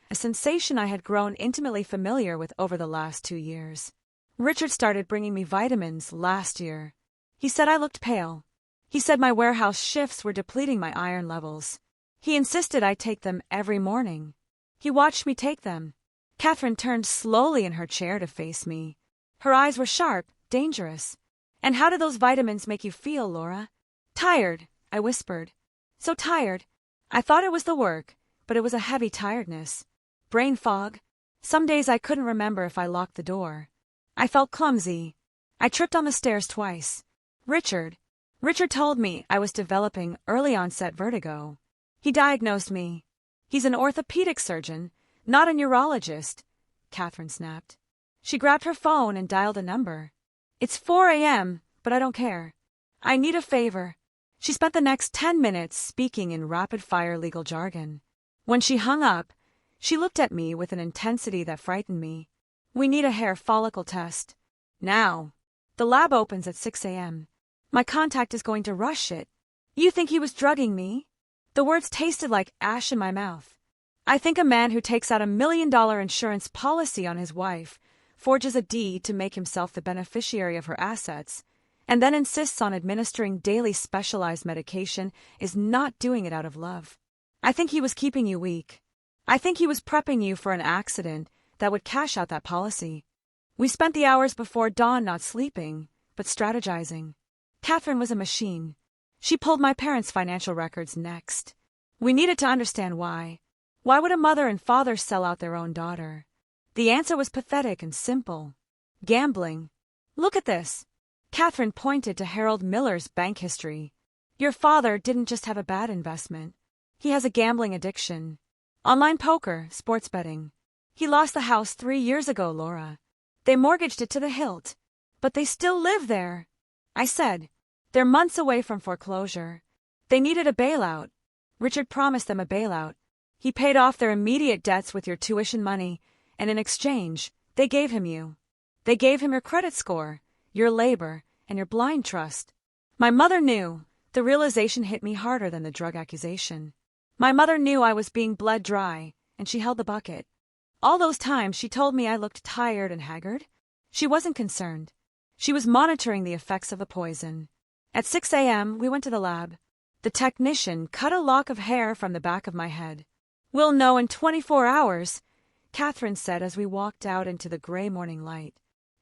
a sensation I had grown intimately familiar with over the last 2 years. Richard started bringing me vitamins last year. He said I looked pale. He said my warehouse shifts were depleting my iron levels. He insisted I take them every morning. He watched me take them. Catherine turned slowly in her chair to face me. Her eyes were sharp, dangerous. And how did those vitamins make you feel, Laura? Tired, I whispered. So tired. I thought it was the work, but it was a heavy tiredness. Brain fog. Some days I couldn't remember if I locked the door. I felt clumsy. I tripped on the stairs twice. Richard told me I was developing early-onset vertigo. He diagnosed me. He's an orthopedic surgeon, not a neurologist, Catherine snapped. She grabbed her phone and dialed a number. It's 4 a.m., but I don't care. I need a favor. She spent the next 10 minutes speaking in rapid-fire legal jargon. When she hung up, she looked at me with an intensity that frightened me. We need a hair follicle test. Now. The lab opens at 6 a.m. My contact is going to rush it. You think he was drugging me? The words tasted like ash in my mouth. I think a man who takes out $1 million insurance policy on his wife, forges a deed to make himself the beneficiary of her assets, and then insists on administering daily specialized medication is not doing it out of love. I think he was keeping you weak. I think he was prepping you for an accident that would cash out that policy. We spent the hours before dawn not sleeping, but strategizing. Catherine was a machine. She pulled my parents' financial records next. We needed to understand why. Why would a mother and father sell out their own daughter? The answer was pathetic and simple. Gambling. Look at this. Catherine pointed to Harold Miller's bank history. Your father didn't just have a bad investment. He has a gambling addiction. Online poker, sports betting. He lost the house 3 years ago, Laura. They mortgaged it to the hilt. But they still live there. I said, they're months away from foreclosure. They needed a bailout. Richard promised them a bailout. He paid off their immediate debts with your tuition money, and in exchange, they gave him you. They gave him your credit score, your labor, and your blind trust. My mother knew. The realization hit me harder than the drug accusation. My mother knew I was being bled dry, and she held the bucket. All those times she told me I looked tired and haggard. She wasn't concerned. She was monitoring the effects of the poison. At 6 a.m., we went to the lab. The technician cut a lock of hair from the back of my head. We'll know in 24 hours, Catherine said as we walked out into the gray morning light.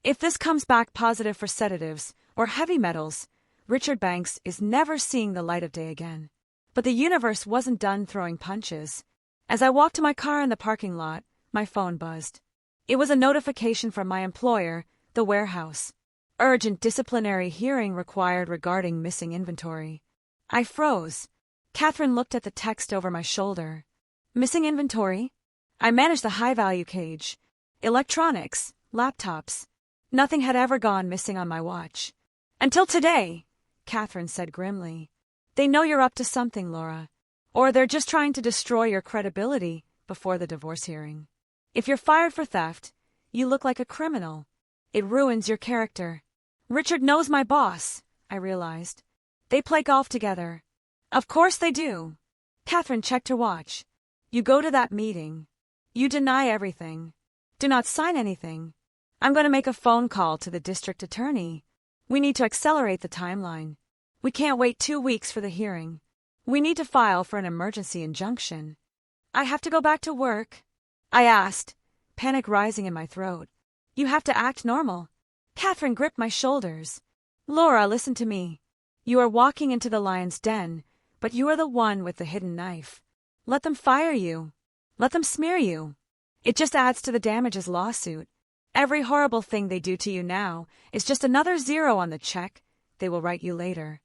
If this comes back positive for sedatives or heavy metals, Richard Banks is never seeing the light of day again. But the universe wasn't done throwing punches. As I walked to my car in the parking lot, my phone buzzed. It was a notification from my employer, the warehouse. Urgent disciplinary hearing required regarding missing inventory. I froze. Catherine looked at the text over my shoulder. Missing inventory? I managed the high-value cage. Electronics, laptops. Nothing had ever gone missing on my watch. Until today, Catherine said grimly. They know you're up to something, Laura. Or they're just trying to destroy your credibility before the divorce hearing. If you're fired for theft, you look like a criminal. It ruins your character. Richard knows my boss, I realized. They play golf together. Of course they do. Catherine checked her watch. You go to that meeting. You deny everything. Do not sign anything. I'm going to make a phone call to the district attorney. We need to accelerate the timeline. We can't wait 2 weeks for the hearing. We need to file for an emergency injunction. I have to go back to work? I asked, panic rising in my throat. You have to act normal. Catherine gripped my shoulders. Laura, listen to me. You are walking into the lion's den, but you are the one with the hidden knife. Let them fire you. Let them smear you. It just adds to the damages lawsuit. Every horrible thing they do to you now is just another zero on the check they will write you later.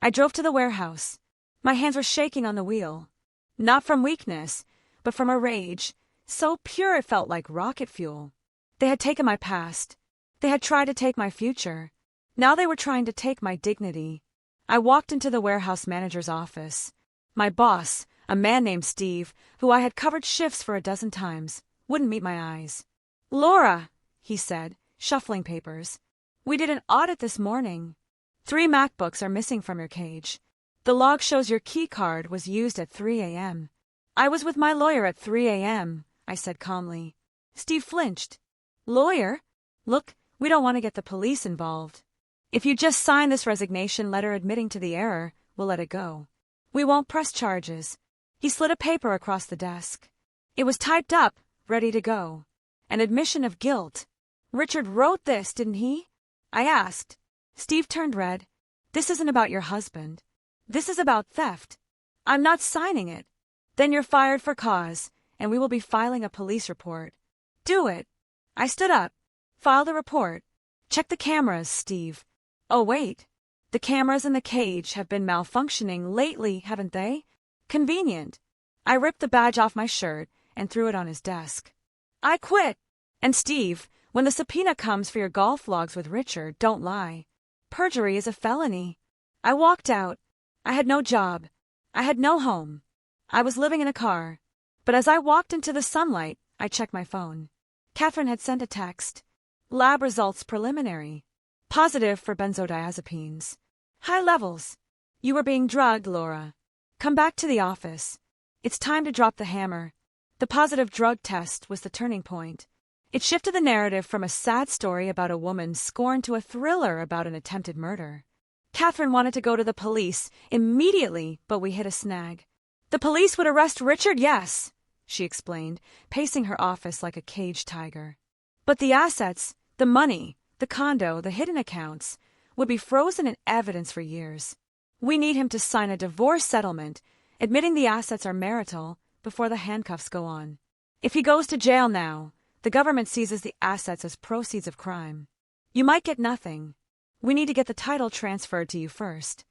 I drove to the warehouse. My hands were shaking on the wheel. Not from weakness, but from a rage, so pure it felt like rocket fuel. They had taken my past. They had tried to take my future. Now they were trying to take my dignity. I walked into the warehouse manager's office. My boss, a man named Steve, who I had covered shifts for a dozen times, wouldn't meet my eyes. Laura, he said, shuffling papers. We did an audit this morning. 3 MacBooks are missing from your cage. The log shows your key card was used at 3 a.m. I was with my lawyer at 3 a.m., I said calmly. Steve flinched. Lawyer? Look, we don't want to get the police involved. If you just sign this resignation letter admitting to the error, we'll let it go. We won't press charges. He slid a paper across the desk. It was typed up, ready to go. An admission of guilt. Richard wrote this, didn't he? I asked. Steve turned red. This isn't about your husband. This is about theft. I'm not signing it. Then you're fired for cause, and we will be filing a police report. Do it. I stood up. File the report. Check the cameras, Steve. Oh, wait. The cameras in the cage have been malfunctioning lately, haven't they? Convenient. I ripped the badge off my shirt and threw it on his desk. I quit. And Steve, when the subpoena comes for your golf logs with Richard, don't lie. Perjury is a felony. I walked out. I had no job. I had no home. I was living in a car. But as I walked into the sunlight, I checked my phone. Catherine had sent a text. Lab results preliminary. Positive for benzodiazepines. High levels. You were being drugged, Laura. Come back to the office. It's time to drop the hammer. The positive drug test was the turning point. It shifted the narrative from a sad story about a woman scorned to a thriller about an attempted murder. Catherine wanted to go to the police immediately, but we hit a snag. The police would arrest Richard, yes, she explained, pacing her office like a caged tiger. But the assets, the money, the condo, the hidden accounts, would be frozen in evidence for years. We need him to sign a divorce settlement, admitting the assets are marital, before the handcuffs go on. If he goes to jail now, the government seizes the assets as proceeds of crime. You might get nothing. We need to get the title transferred to you first.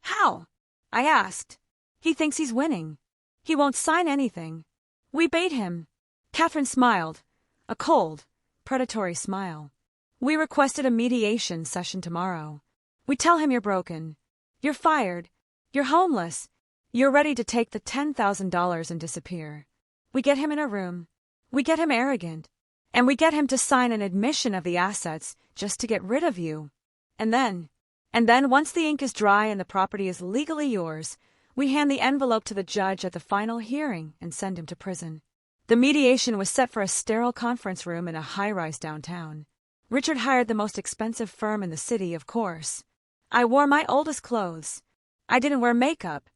How? I asked. He thinks he's winning. He won't sign anything. We bait him. Catherine smiled. A cold, predatory smile. We requested a mediation session tomorrow. We tell him you're broken. You're fired. You're homeless. You're ready to take the $10,000 and disappear. We get him in a room. We get him arrogant. And we get him to sign an admission of the assets just to get rid of you. And then, once the ink is dry and the property is legally yours, we hand the envelope to the judge at the final hearing and send him to prison. The mediation was set for a sterile conference room in a high-rise downtown. Richard hired the most expensive firm in the city, of course. I wore my oldest clothes. I didn't wear makeup.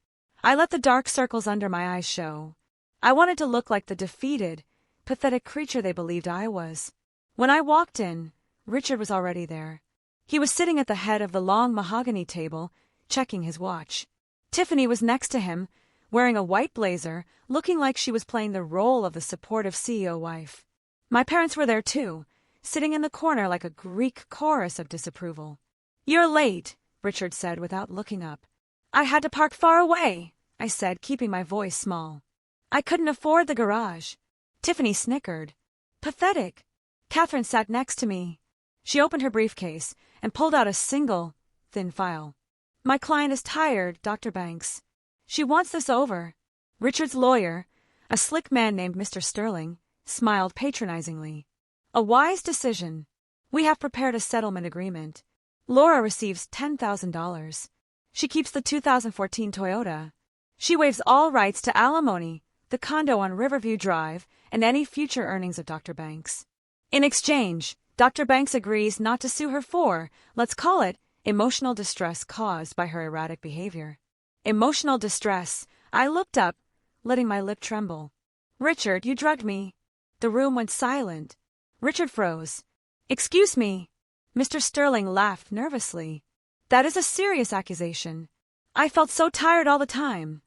I let the dark circles under my eyes show. I wanted to look like the defeated, pathetic creature they believed I was. When I walked in, Richard was already there. He was sitting at the head of the long mahogany table, checking his watch. Tiffany was next to him, wearing a white blazer, looking like she was playing the role of the supportive CEO wife. My parents were there too, sitting in the corner like a Greek chorus of disapproval. "You're late," Richard said without looking up. "I had to park far away," I said, keeping my voice small. "I couldn't afford the garage." Tiffany snickered. "Pathetic." Catherine sat next to me. She opened her briefcase and pulled out a single, thin file. "My client is tired, Dr. Banks. She wants this over." Richard's lawyer, a slick man named Mr. Sterling, smiled patronizingly. "A wise decision. We have prepared a settlement agreement. Laura receives $10,000. She keeps the 2014 Toyota. She waives all rights to alimony, the condo on Riverview Drive, and any future earnings of Dr. Banks. In exchange, Dr. Banks agrees not to sue her for, let's call it, emotional distress caused by her erratic behavior." Emotional distress. I looked up, letting my lip tremble. "Richard, you drugged me." The room went silent. Richard froze. "Excuse me." Mr. Sterling laughed nervously. "That is a serious accusation. I felt so tired all the time."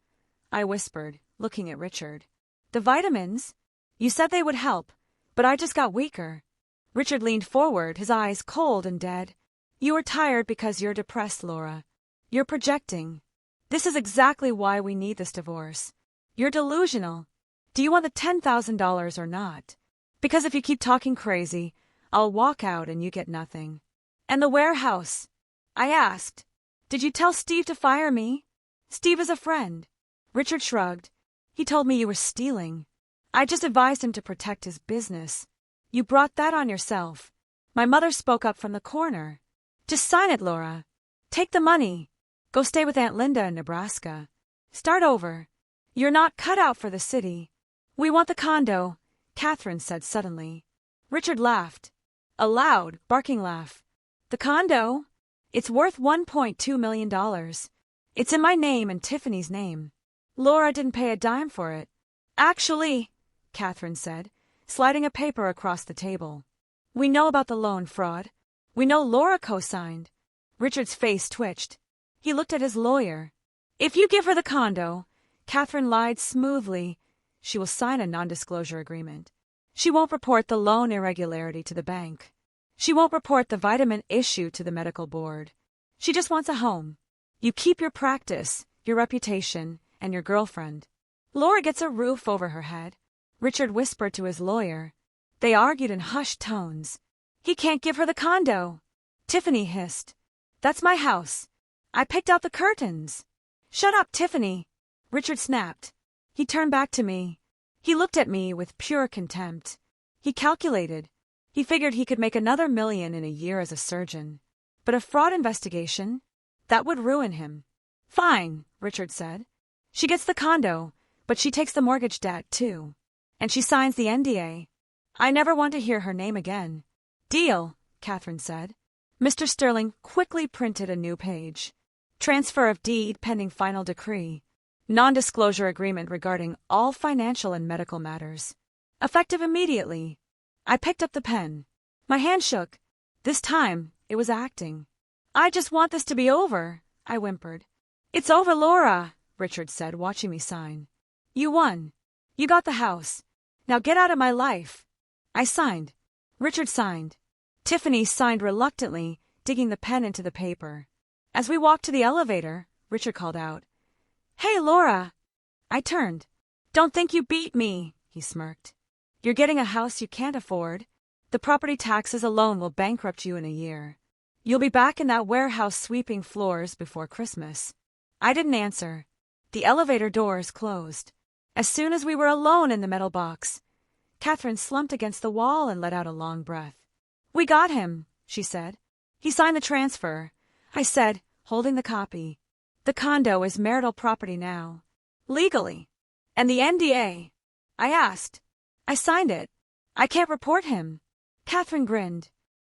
I whispered, looking at Richard. "The vitamins? You said they would help, but I just got weaker." Richard leaned forward, his eyes cold and dead. "You are tired because you're depressed, Laura. You're projecting. This is exactly why we need this divorce. You're delusional. Do you want the $10,000 or not? Because if you keep talking crazy, I'll walk out and you get nothing." "And the warehouse?" I asked. "Did you tell Steve to fire me?" "Steve is a friend." Richard shrugged. "He told me you were stealing. I just advised him to protect his business. You brought that on yourself." My mother spoke up from the corner. "Just sign it, Laura. Take the money. Go stay with Aunt Linda in Nebraska. Start over. You're not cut out for the city." "We want the condo," Catherine said suddenly. Richard laughed. A loud, barking laugh. "The condo? It's worth $1.2 million. It's in my name and Tiffany's name. Laura didn't pay a dime for it." "Actually," Catherine said, sliding a paper across the table, "we know about the loan fraud. We know Laura co-signed." Richard's face twitched. He looked at his lawyer. "If you give her the condo," Catherine lied smoothly, "she will sign a non-disclosure agreement. She won't report the loan irregularity to the bank. She won't report the vitamin issue to the medical board. She just wants a home. You keep your practice, your reputation, and your girlfriend. Laura gets a roof over her head." Richard whispered to his lawyer. They argued in hushed tones. "He can't give her the condo." Tiffany hissed. "That's my house. I picked out the curtains." "Shut up, Tiffany," Richard snapped. He turned back to me. He looked at me with pure contempt. He calculated. He figured he could make another $1 million in a year as a surgeon. But a fraud investigation? That would ruin him. "Fine," Richard said. "She gets the condo, but she takes the mortgage debt, too. And she signs the NDA. I never want to hear her name again." "Deal," Catherine said. Mr. Sterling quickly printed a new page. "Transfer of deed pending final decree. Non-disclosure agreement regarding all financial and medical matters. Effective immediately." I picked up the pen. My hand shook. This time, it was acting. "I just want this to be over," I whimpered. "It's over, Laura," Richard said, watching me sign. "You won. You got the house. Now get out of my life." I signed. Richard signed. Tiffany signed reluctantly, digging the pen into the paper. As we walked to the elevator, Richard called out, "Hey, Laura." I turned. "Don't think you beat me," he smirked. "You're getting a house you can't afford. The property taxes alone will bankrupt you in a year. You'll be back in that warehouse sweeping floors before Christmas." I didn't answer. The elevator doors closed. As soon as we were alone in the metal box, Catherine slumped against the wall and let out a long breath. "We got him," she said. "He signed the transfer," I said, holding the copy. "The condo is marital property now. Legally. And the NDA?" I asked. "I signed it. I can't report him." Catherine grinned.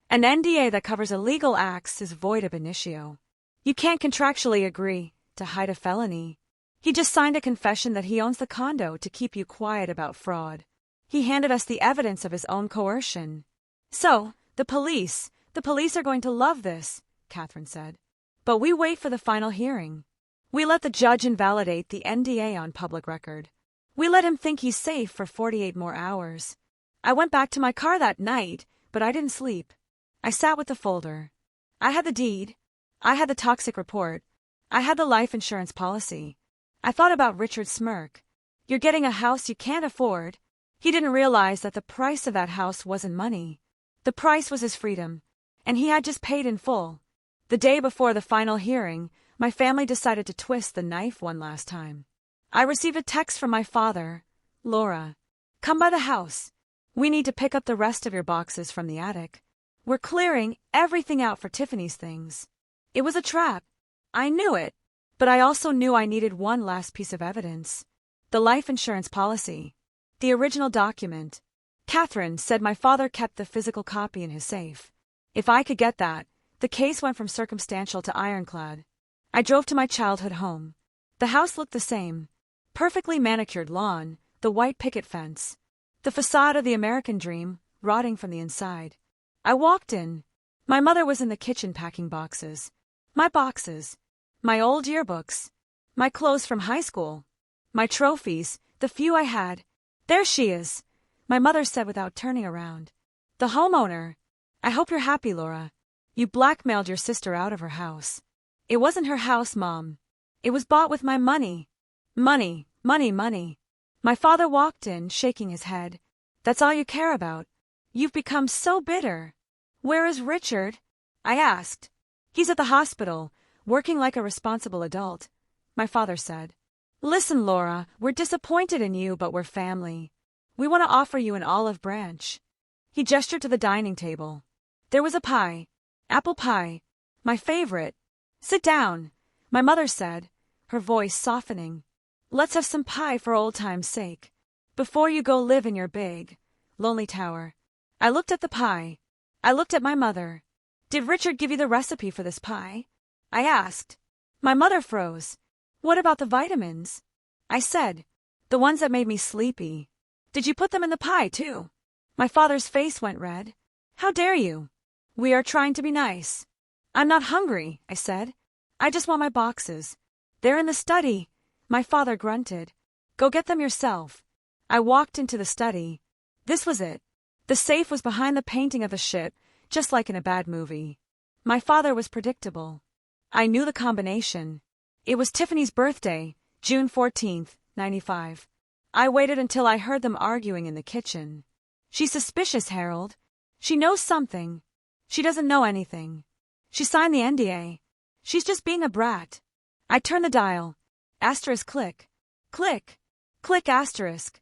"An NDA that covers illegal acts is void ab initio. You can't contractually agree to hide a felony. He just signed a confession that he owns the condo to keep you quiet about fraud. He handed us the evidence of his own coercion. So, the police, The police are going to love this, Catherine said. But we wait for the final hearing. We let the judge invalidate the NDA on public record. We let him think he's safe for 48 more hours. I went back to my car that night, but I didn't sleep. I sat with the folder. I had the deed. I had the toxic report. I had the life insurance policy. I thought about Richard's smirk. You're getting a house you can't afford. He didn't realize that the price of that house wasn't money. The price was his freedom, and he had just paid in full. The day before the final hearing, my family decided to twist the knife one last time. I received a text from my father. Laura, come by the house. We need to pick up the rest of your boxes from the attic. We're clearing everything out for Tiffany's things. It was a trap. I knew it, but I also knew I needed one last piece of evidence. The life insurance policy. The original document. Catherine said my father kept the physical copy in his safe. If I could get that, the case went from circumstantial to ironclad. I drove to my childhood home. The house looked the same. Perfectly manicured lawn, the white picket fence. The facade of the American dream, rotting from the inside. I walked in. My mother was in the kitchen packing boxes. My boxes. My old yearbooks. My clothes from high school. My trophies, the few I had. There she is, my mother said without turning around. The homeowner. I hope you're happy, Laura. You blackmailed your sister out of her house. It wasn't her house, Mom. It was bought with my money. Money, money, money. My father walked in, shaking his head. That's all you care about. You've become so bitter. Where is Richard? I asked. He's at the hospital, working like a responsible adult, my father said. Listen, Laura, we're disappointed in you, but we're family. We want to offer you an olive branch. He gestured to the dining table. There was a pie. Apple pie. My favorite. Sit down, my mother said, her voice softening. Let's have some pie for old time's sake. Before you go live in your big, lonely tower. I looked at the pie. I looked at my mother. Did Richard give you the recipe for this pie? I asked. My mother froze. What about the vitamins? I said. The ones that made me sleepy. Did you put them in the pie, too? My father's face went red. How dare you? We are trying to be nice. I'm not hungry, I said. I just want my boxes. They're in the study. My father grunted. Go get them yourself. I walked into the study. This was it. The safe was behind the painting of the ship, just like in a bad movie. My father was predictable. I knew the combination. It was Tiffany's birthday, June 14th, 95. I waited until I heard them arguing in the kitchen. She's suspicious, Harold. She knows something. She doesn't know anything. She signed the NDA. She's just being a brat. I turned the dial. Asterisk click. Click. Click asterisk.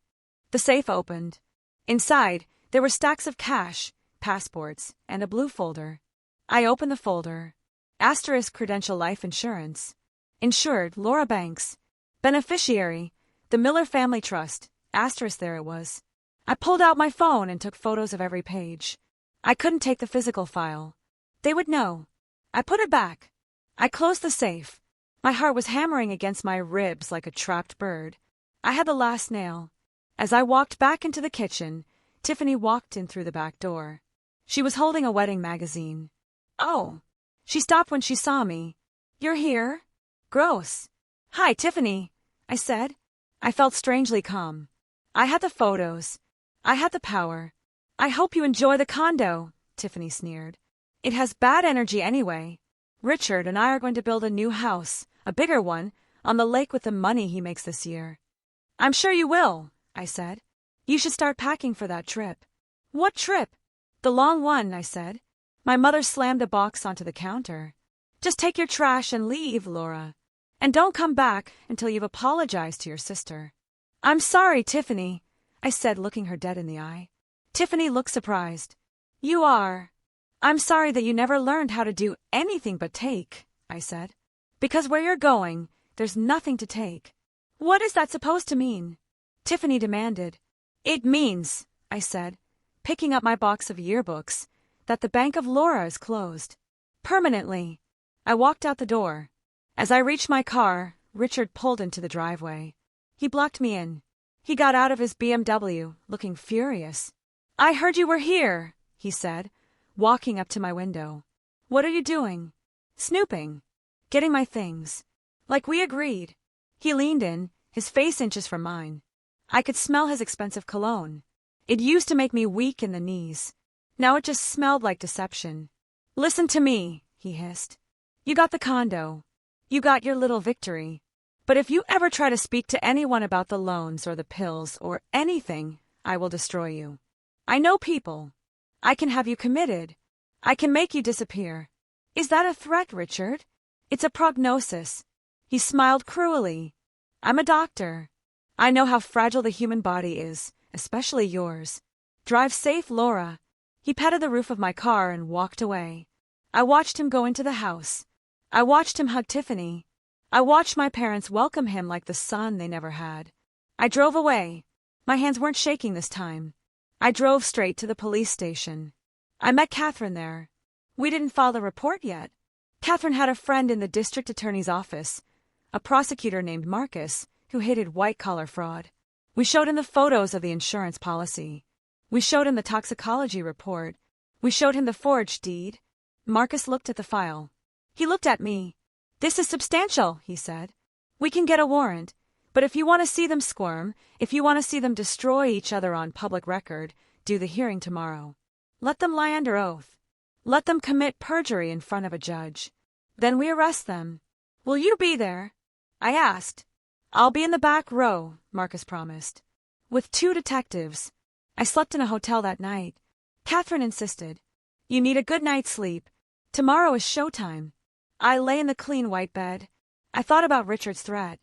The safe opened. Inside, there were stacks of cash, passports, and a blue folder. I opened the folder. Asterisk credential life insurance. Insured, Laura Banks. Beneficiary, the Miller Family Trust. Asterisk, there it was. I pulled out my phone and took photos of every page. I couldn't take the physical file. They would know. I put it back. I closed the safe. My heart was hammering against my ribs like a trapped bird. I had the last nail. As I walked back into the kitchen, Tiffany walked in through the back door. She was holding a wedding magazine. Oh. She stopped when she saw me. You're here? Gross. Hi, Tiffany, I said. I felt strangely calm. I had the photos. I had the power. I hope you enjoy the condo, Tiffany sneered. It has bad energy anyway. Richard and I are going to build a new house, a bigger one, on the lake with the money he makes this year. I'm sure you will, I said. You should start packing for that trip. What trip? The long one, I said. My mother slammed a box onto the counter. Just take your trash and leave, Laura. And don't come back until you've apologized to your sister. I'm sorry, Tiffany, I said, looking her dead in the eye. Tiffany looked surprised. You are. I'm sorry that you never learned how to do anything but take, I said. Because where you're going, there's nothing to take. What is that supposed to mean? Tiffany demanded. It means, I said, picking up my box of yearbooks, that the Bank of Laura is closed. Permanently. I walked out the door. As I reached my car, Richard pulled into the driveway. He blocked me in. He got out of his BMW, looking furious. I heard you were here, he said. walking up to my window. "What are you doing?" "Snooping. Getting my things. Like we agreed." He leaned in, his face inches from mine. I could smell his expensive cologne. It used to make me weak in the knees. Now it just smelled like deception. "Listen to me," he hissed. "You got the condo. You got your little victory. But if you ever try to speak to anyone about the loans or the pills or anything, I will destroy you. I know people. I can have you committed. I can make you disappear." "Is that a threat, Richard?" "It's a prognosis." He smiled cruelly. "I'm a doctor. I know how fragile the human body is, especially yours. Drive safe, Laura." He patted the roof of my car and walked away. I watched him go into the house. I watched him hug Tiffany. I watched my parents welcome him like the son they never had. I drove away. My hands weren't shaking this time. I drove straight to the police station. I met Catherine there. We didn't file the report yet. Catherine had a friend in the district attorney's office, a prosecutor named Marcus, who hated white-collar fraud. We showed him the photos of the insurance policy. We showed him the toxicology report. We showed him the forged deed. Marcus looked at the file. He looked at me. "This is substantial," he said. "We can get a warrant. But if you want to see them squirm, if you want to see them destroy each other on public record, do the hearing tomorrow. Let them lie under oath. Let them commit perjury in front of a judge. Then we arrest them. Will you be there?" I asked. "I'll be in the back row," Marcus promised. "With 2 detectives. I slept in a hotel that night. Catherine insisted. "You need a good night's sleep. Tomorrow is showtime." I lay in the clean white bed. I thought about Richard's threat.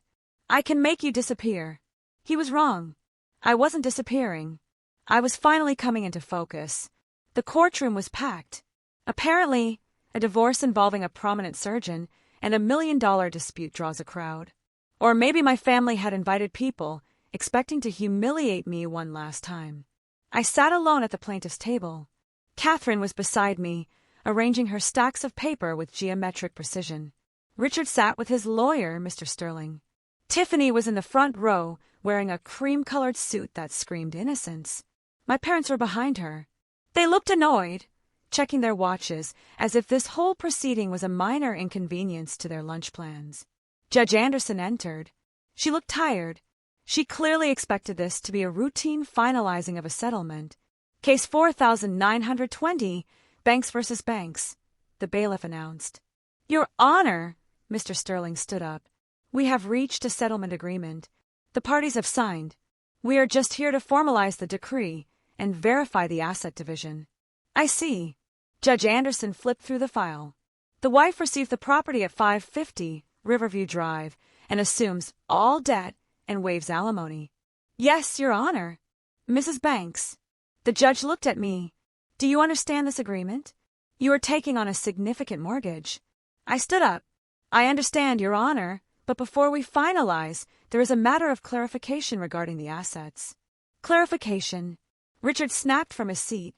"I can make you disappear." He was wrong. I wasn't disappearing. I was finally coming into focus. The courtroom was packed. Apparently, a divorce involving a prominent surgeon and $1 million dispute draws a crowd. Or maybe my family had invited people, expecting to humiliate me one last time. I sat alone at the plaintiff's table. Catherine was beside me, arranging her stacks of paper with geometric precision. Richard sat with his lawyer, Mr. Sterling. Tiffany was in the front row, wearing a cream-colored suit that screamed innocence. My parents were behind her. They looked annoyed, checking their watches as if this whole proceeding was a minor inconvenience to their lunch plans. Judge Anderson entered. She looked tired. She clearly expected this to be a routine finalizing of a settlement. Case 4920, Banks versus Banks, the bailiff announced. "Your Honor," Mr. Sterling stood up. "We have reached a settlement agreement. The parties have signed. We are just here to formalize the decree and verify the asset division." "I see." Judge Anderson flipped through the file. "The wife received the property at 550 Riverview Drive and assumes all debt and waives alimony." "Yes, Your Honor." "Mrs. Banks." The judge looked at me. "Do you understand this agreement? You are taking on a significant mortgage." I stood up. "I understand, Your Honor, but before we finalize, there is a matter of clarification regarding the assets." "Clarification?" Richard snapped from his seat.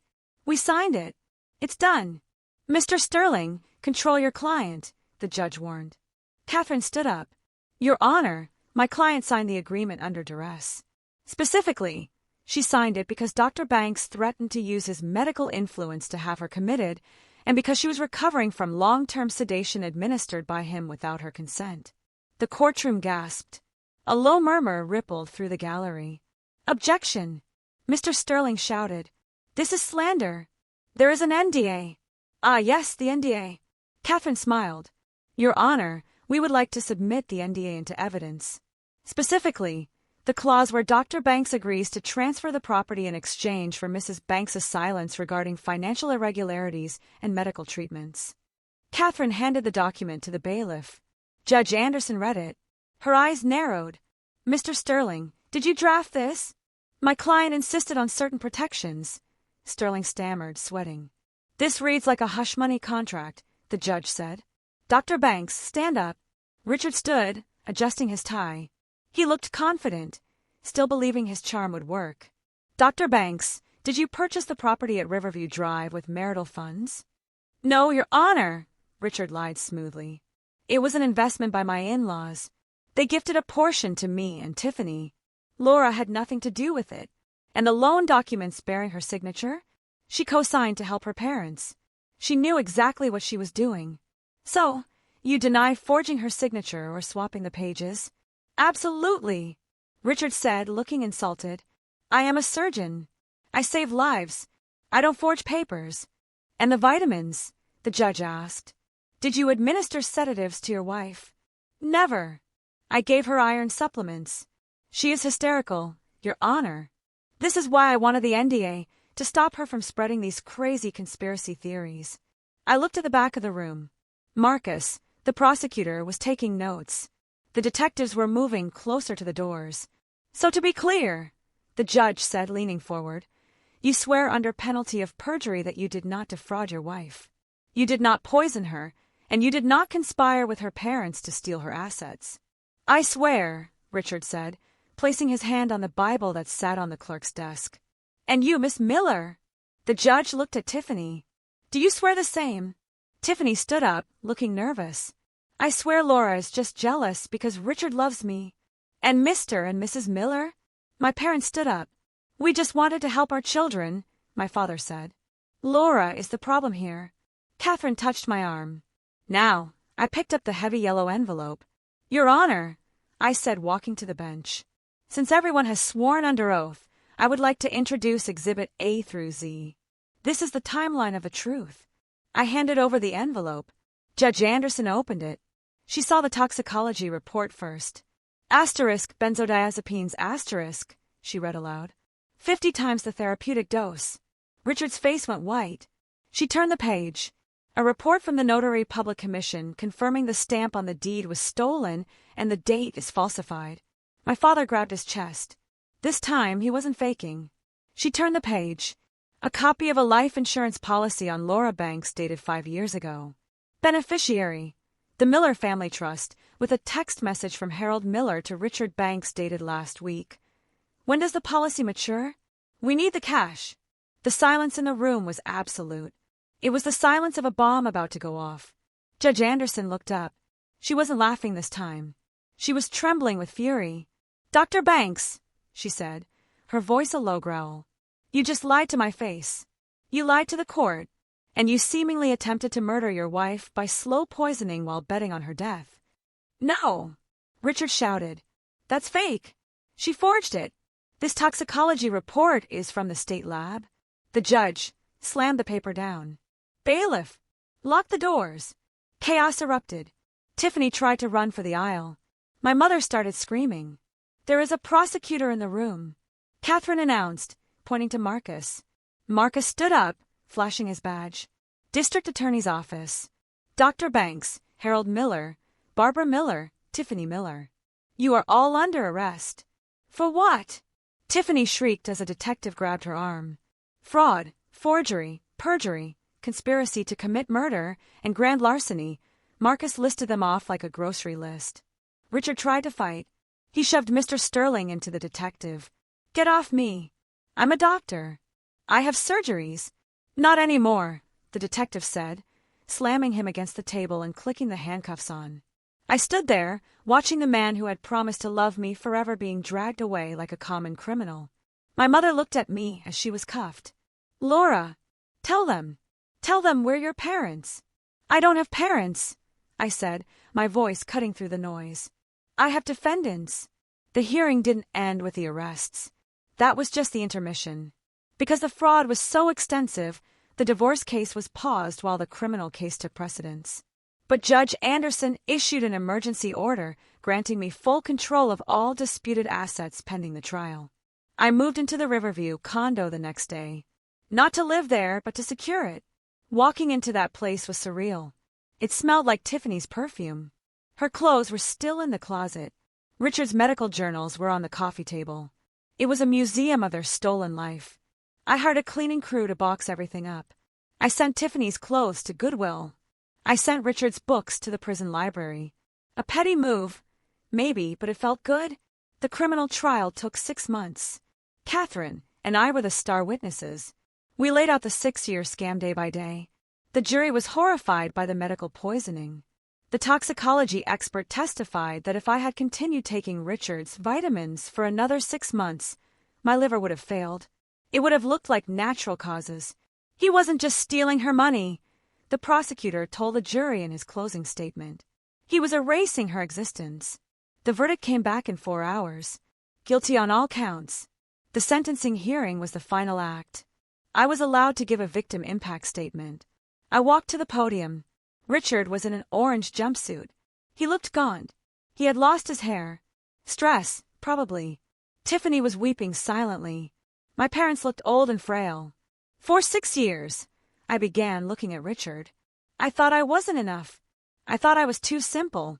"We signed it. It's done." "Mr. Sterling, control your client," the judge warned. Catherine stood up. "Your Honor, my client signed the agreement under duress. Specifically, she signed it because Dr. Banks threatened to use his medical influence to have her committed, and because she was recovering from long-term sedation administered by him without her consent." The courtroom gasped. A low murmur rippled through the gallery. "Objection!" Mr. Sterling shouted. "This is slander. There is an NDA." "Ah, yes, the NDA." Catherine smiled. "Your Honor, we would like to submit the NDA into evidence. Specifically, the clause where Dr. Banks agrees to transfer the property in exchange for Mrs. Banks' silence regarding financial irregularities and medical treatments." Catherine handed the document to the bailiff. Judge Anderson read it. Her eyes narrowed. "Mr. Sterling, did you draft this?" "My client insisted on certain protections," Sterling stammered, sweating. "This reads like a hush-money contract," the judge said. "Dr. Banks, stand up." Richard stood, adjusting his tie. He looked confident, still believing his charm would work. "Dr. Banks, did you purchase the property at Riverview Drive with marital funds?" "No, Your Honor," Richard lied smoothly. "It was an investment by my in-laws. They gifted a portion to me and Tiffany. Laura had nothing to do with it, and the loan documents bearing her signature, she co-signed to help her parents. She knew exactly what she was doing. So, you deny forging her signature or swapping the pages? Absolutely, Richard said, looking insulted. I am a surgeon. I save lives. I don't forge papers. And the vitamins? The judge asked. Did you administer sedatives to your wife? Never. I gave her iron supplements. She is hysterical, Your Honor. This is why I wanted the NDA, to stop her from spreading these crazy conspiracy theories. I looked at the back of the room. Marcus, the prosecutor, was taking notes. The detectives were moving closer to the doors. So to be clear, the judge said, leaning forward, you swear under penalty of perjury that you did not defraud your wife. You did not poison her, and you did not conspire with her parents to steal her assets. I swear, Richard said, placing his hand on the Bible that sat on the clerk's desk. And you, Miss Miller? The judge looked at Tiffany. Do you swear the same? Tiffany stood up, looking nervous. I swear Laura is just jealous because Richard loves me. And Mr. and Mrs. Miller? My parents stood up. We just wanted to help our children, my father said. Laura is the problem here. Catherine touched my arm. Now, I picked up the heavy yellow envelope. Your Honor, I said, walking to the bench. Since everyone has sworn under oath, I would like to introduce Exhibit A through Z. This is the timeline of the truth. I handed over the envelope. Judge Anderson opened it. She saw the toxicology report first. Asterisk benzodiazepines asterisk, she read aloud. 50 times the therapeutic dose. Richard's face went white. She turned the page. A report from the Notary Public Commission confirming the stamp on the deed was stolen and the date is falsified. My father grabbed his chest. This time he wasn't faking. She turned the page. A copy of a life insurance policy on Laura Banks dated 5 years ago. Beneficiary: the Miller Family Trust, with a text message from Harold Miller to Richard Banks dated last week. When does the policy mature? We need the cash. The silence in the room was absolute. It was the silence of a bomb about to go off. Judge Anderson looked up. She wasn't laughing this time. She was trembling with fury. Dr. Banks, she said, her voice a low growl. You just lied to my face. You lied to the court, and you seemingly attempted to murder your wife by slow poisoning while betting on her death. No, Richard shouted. That's fake. She forged it. This toxicology report is from the state lab. The judge slammed the paper down. Bailiff, lock the doors. Chaos erupted. Tiffany tried to run for the aisle. My mother started screaming. There is a prosecutor in the room, Catherine announced, pointing to Marcus. Marcus stood up, flashing his badge. District Attorney's Office. Dr. Banks, Harold Miller, Barbara Miller, Tiffany Miller. You are all under arrest. For what? Tiffany shrieked as a detective grabbed her arm. Fraud, forgery, perjury, conspiracy to commit murder, and grand larceny. Marcus listed them off like a grocery list. Richard tried to fight. He shoved Mr. Sterling into the detective. Get off me. I'm a doctor. I have surgeries. Not anymore, the detective said, slamming him against the table and clicking the handcuffs on. I stood there, watching the man who had promised to love me forever being dragged away like a common criminal. My mother looked at me as she was cuffed. Laura, tell them we're your parents. I don't have parents, I said, my voice cutting through the noise. I have defendants. The hearing didn't end with the arrests. That was just the intermission. Because the fraud was so extensive, the divorce case was paused while the criminal case took precedence. But Judge Anderson issued an emergency order granting me full control of all disputed assets pending the trial. I moved into the Riverview condo the next day. Not to live there, but to secure it. Walking into that place was surreal. It smelled like Tiffany's perfume. Her clothes were still in the closet. Richard's medical journals were on the coffee table. It was a museum of their stolen life. I hired a cleaning crew to box everything up. I sent Tiffany's clothes to Goodwill. I sent Richard's books to the prison library. A petty move, maybe, but it felt good. The criminal trial took 6 months. Catherine and I were the star witnesses. We laid out the 6-year scam day by day. The jury was horrified by the medical poisoning. The toxicology expert testified that if I had continued taking Richard's vitamins for another 6 months, my liver would have failed. It would have looked like natural causes. He wasn't just stealing her money. the prosecutor told the jury in his closing statement. He was erasing her existence. The verdict came back in 4 hours. Guilty on all counts. The sentencing hearing was the final act. I was allowed to give a victim impact statement. I walked to the podium. Richard was in an orange jumpsuit. He looked gaunt. He had lost his hair. Stress, probably. Tiffany was weeping silently. My parents looked old and frail. For 6 years, I began looking at Richard. I thought I wasn't enough. I thought I was too simple,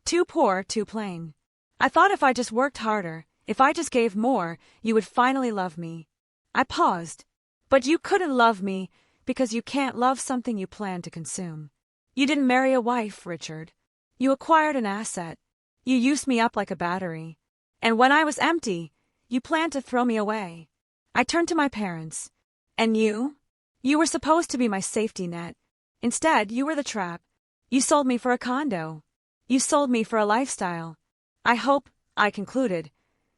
too poor, too plain. I thought if I just worked harder, if I just gave more, you would finally love me. I paused. But you couldn't love me because you can't love something you plan to consume. You didn't marry a wife, Richard. You acquired an asset. You used me up like a battery. And when I was empty, you planned to throw me away. I turned to my parents. And you? You were supposed to be my safety net. Instead, you were the trap. You sold me for a condo. You sold me for a lifestyle. I hope, I concluded,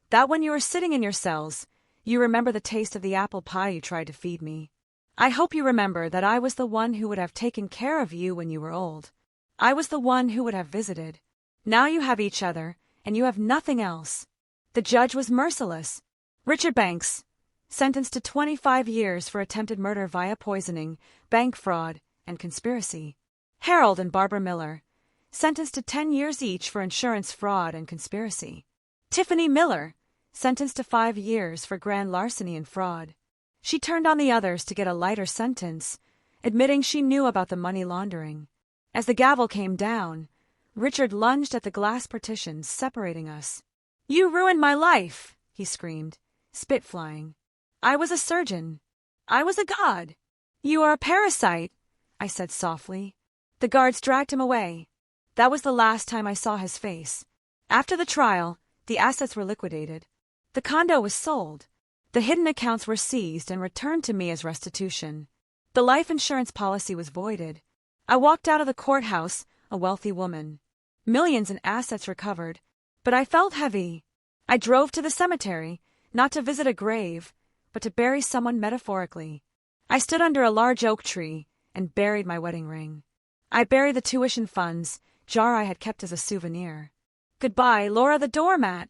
that when you were sitting in your cells, you remember the taste of the apple pie you tried to feed me. I hope you remember that I was the one who would have taken care of you when you were old. I was the one who would have visited. Now you have each other, and you have nothing else. The judge was merciless. Richard Banks, sentenced to 25 years for attempted murder via poisoning, bank fraud, and conspiracy. Harold and Barbara Miller, sentenced to 10 years each for insurance fraud and conspiracy. Tiffany Miller, sentenced to 5 years for grand larceny and fraud. She turned on the others to get a lighter sentence, admitting she knew about the money laundering. As the gavel came down, Richard lunged at the glass partitions separating us. "You ruined my life," he screamed, spit flying. "I was a surgeon. I was a god." "You are a parasite," I said softly. The guards dragged him away. That was the last time I saw his face. After the trial, the assets were liquidated. The condo was sold. The hidden accounts were seized and returned to me as restitution. The life insurance policy was voided. I walked out of the courthouse, a wealthy woman. Millions in assets recovered, but I felt heavy. I drove to the cemetery, not to visit a grave, but to bury someone metaphorically. I stood under a large oak tree and buried my wedding ring. I buried the tuition funds, jar I had kept as a souvenir. "Goodbye, Laura the doormat,"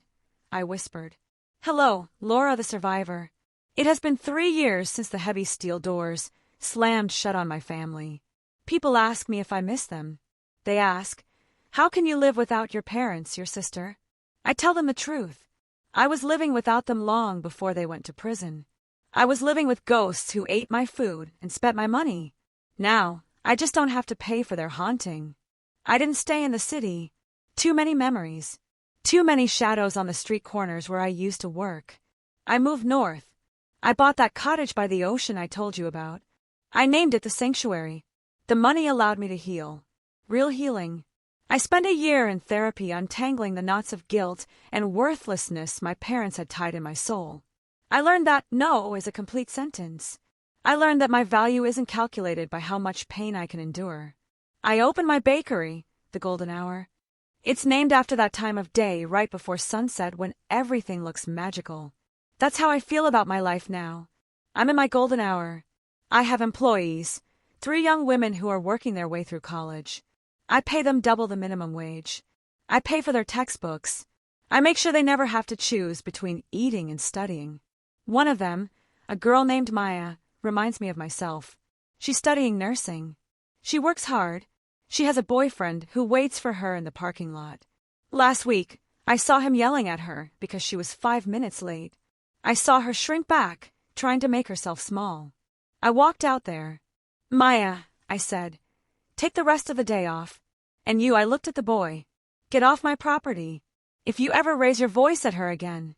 I whispered. "Hello, Laura the survivor. It has been 3 years since the heavy steel doors slammed shut on my family. People ask me if I miss them. They ask, how can you live without your parents, your sister? I tell them the truth. I was living without them long before they went to prison. I was living with ghosts who ate my food and spent my money. Now, I just don't have to pay for their haunting. I didn't stay in the city. Too many memories. Too many shadows on the street corners where I used to work. I moved north. I bought that cottage by the ocean I told you about. I named it the Sanctuary. The money allowed me to heal. Real healing. I spent a year in therapy untangling the knots of guilt and worthlessness my parents had tied in my soul. I learned that no is a complete sentence. I learned that my value isn't calculated by how much pain I can endure. I opened my bakery, the Golden Hour. It's named after that time of day right before sunset when everything looks magical. That's how I feel about my life now. I'm in my golden hour. I have employees, 3 young women who are working their way through college. I pay them double the minimum wage. I pay for their textbooks. I make sure they never have to choose between eating and studying. One of them, a girl named Maya, reminds me of myself. She's studying nursing. She works hard. She has a boyfriend who waits for her in the parking lot. Last week, I saw him yelling at her because she was 5 minutes late. I saw her shrink back, trying to make herself small. I walked out there. "Maya," I said, "take the rest of the day off." And you, I looked at the boy. "Get off my property. If you ever raise your voice at her again,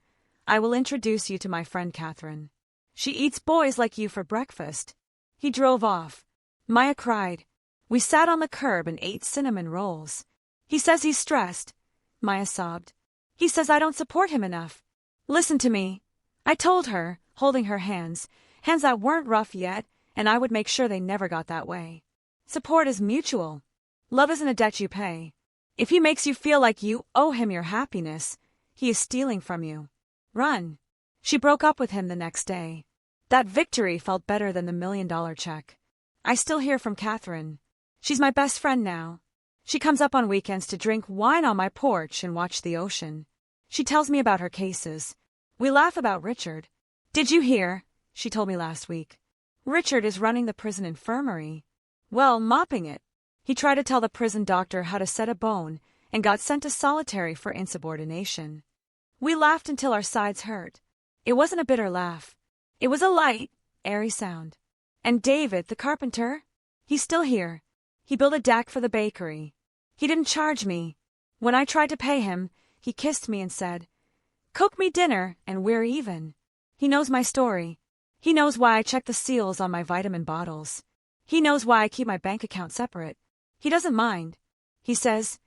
I will introduce you to my friend Catherine. She eats boys like you for breakfast." He drove off. Maya cried. We sat on the curb and ate cinnamon rolls. "He says he's stressed," Maya sobbed. "He says I don't support him enough." "Listen to me," I told her, holding her hands that weren't rough yet, and I would make sure they never got that way. "Support is mutual. Love isn't a debt you pay. If he makes you feel like you owe him your happiness, he is stealing from you. Run." She broke up with him the next day. That victory felt better than the $1 million check. I still hear from Catherine. She's my best friend now. She comes up on weekends to drink wine on my porch and watch the ocean. She tells me about her cases. We laugh about Richard. Did you hear? She told me last week. Richard is running the prison infirmary. Well, mopping it. He tried to tell the prison doctor how to set a bone and got sent to solitary for insubordination. We laughed until our sides hurt. It wasn't a bitter laugh. It was a light, airy sound. And David, the carpenter? He's still here. He built a deck for the bakery. He didn't charge me. When I tried to pay him, he kissed me and said, "Cook me dinner and we're even." He knows my story. He knows why I check the seals on my vitamin bottles. He knows why I keep my bank account separate. He doesn't mind. He says,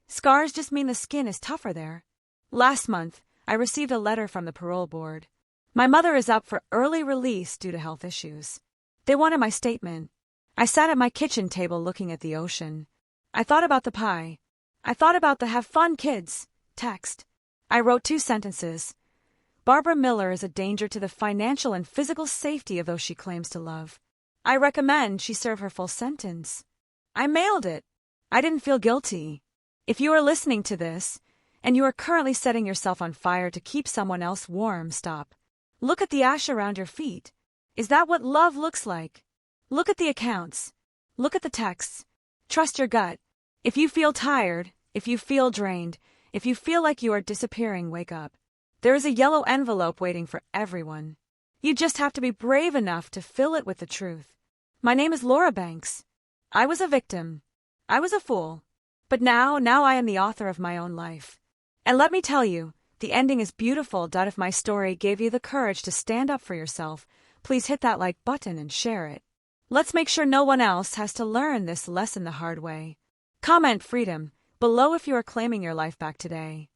"Scars just mean the skin is tougher there." Last month, I received a letter from the parole board. My mother is up for early release due to health issues. They wanted my statement. I sat at my kitchen table looking at the ocean. I thought about the pie. I thought about the "have fun, kids" text. I wrote 2 sentences. Barbara Miller is a danger to the financial and physical safety of those she claims to love. I recommend she serve her full sentence. I mailed it. I didn't feel guilty. If you are listening to this, and you are currently setting yourself on fire to keep someone else warm, stop. Look at the ash around your feet. Is that what love looks like? Look at the accounts. Look at the texts. Trust your gut. If you feel tired, if you feel drained, if you feel like you are disappearing, wake up. There is a yellow envelope waiting for everyone. You just have to be brave enough to fill it with the truth. My name is Laura Banks. I was a victim. I was a fool. But now I am the author of my own life. And let me tell you, the ending is beautiful. If my story gave you the courage to stand up for yourself, please hit that like button and share it. Let's make sure no one else has to learn this lesson the hard way. Comment freedom below if you are claiming your life back today.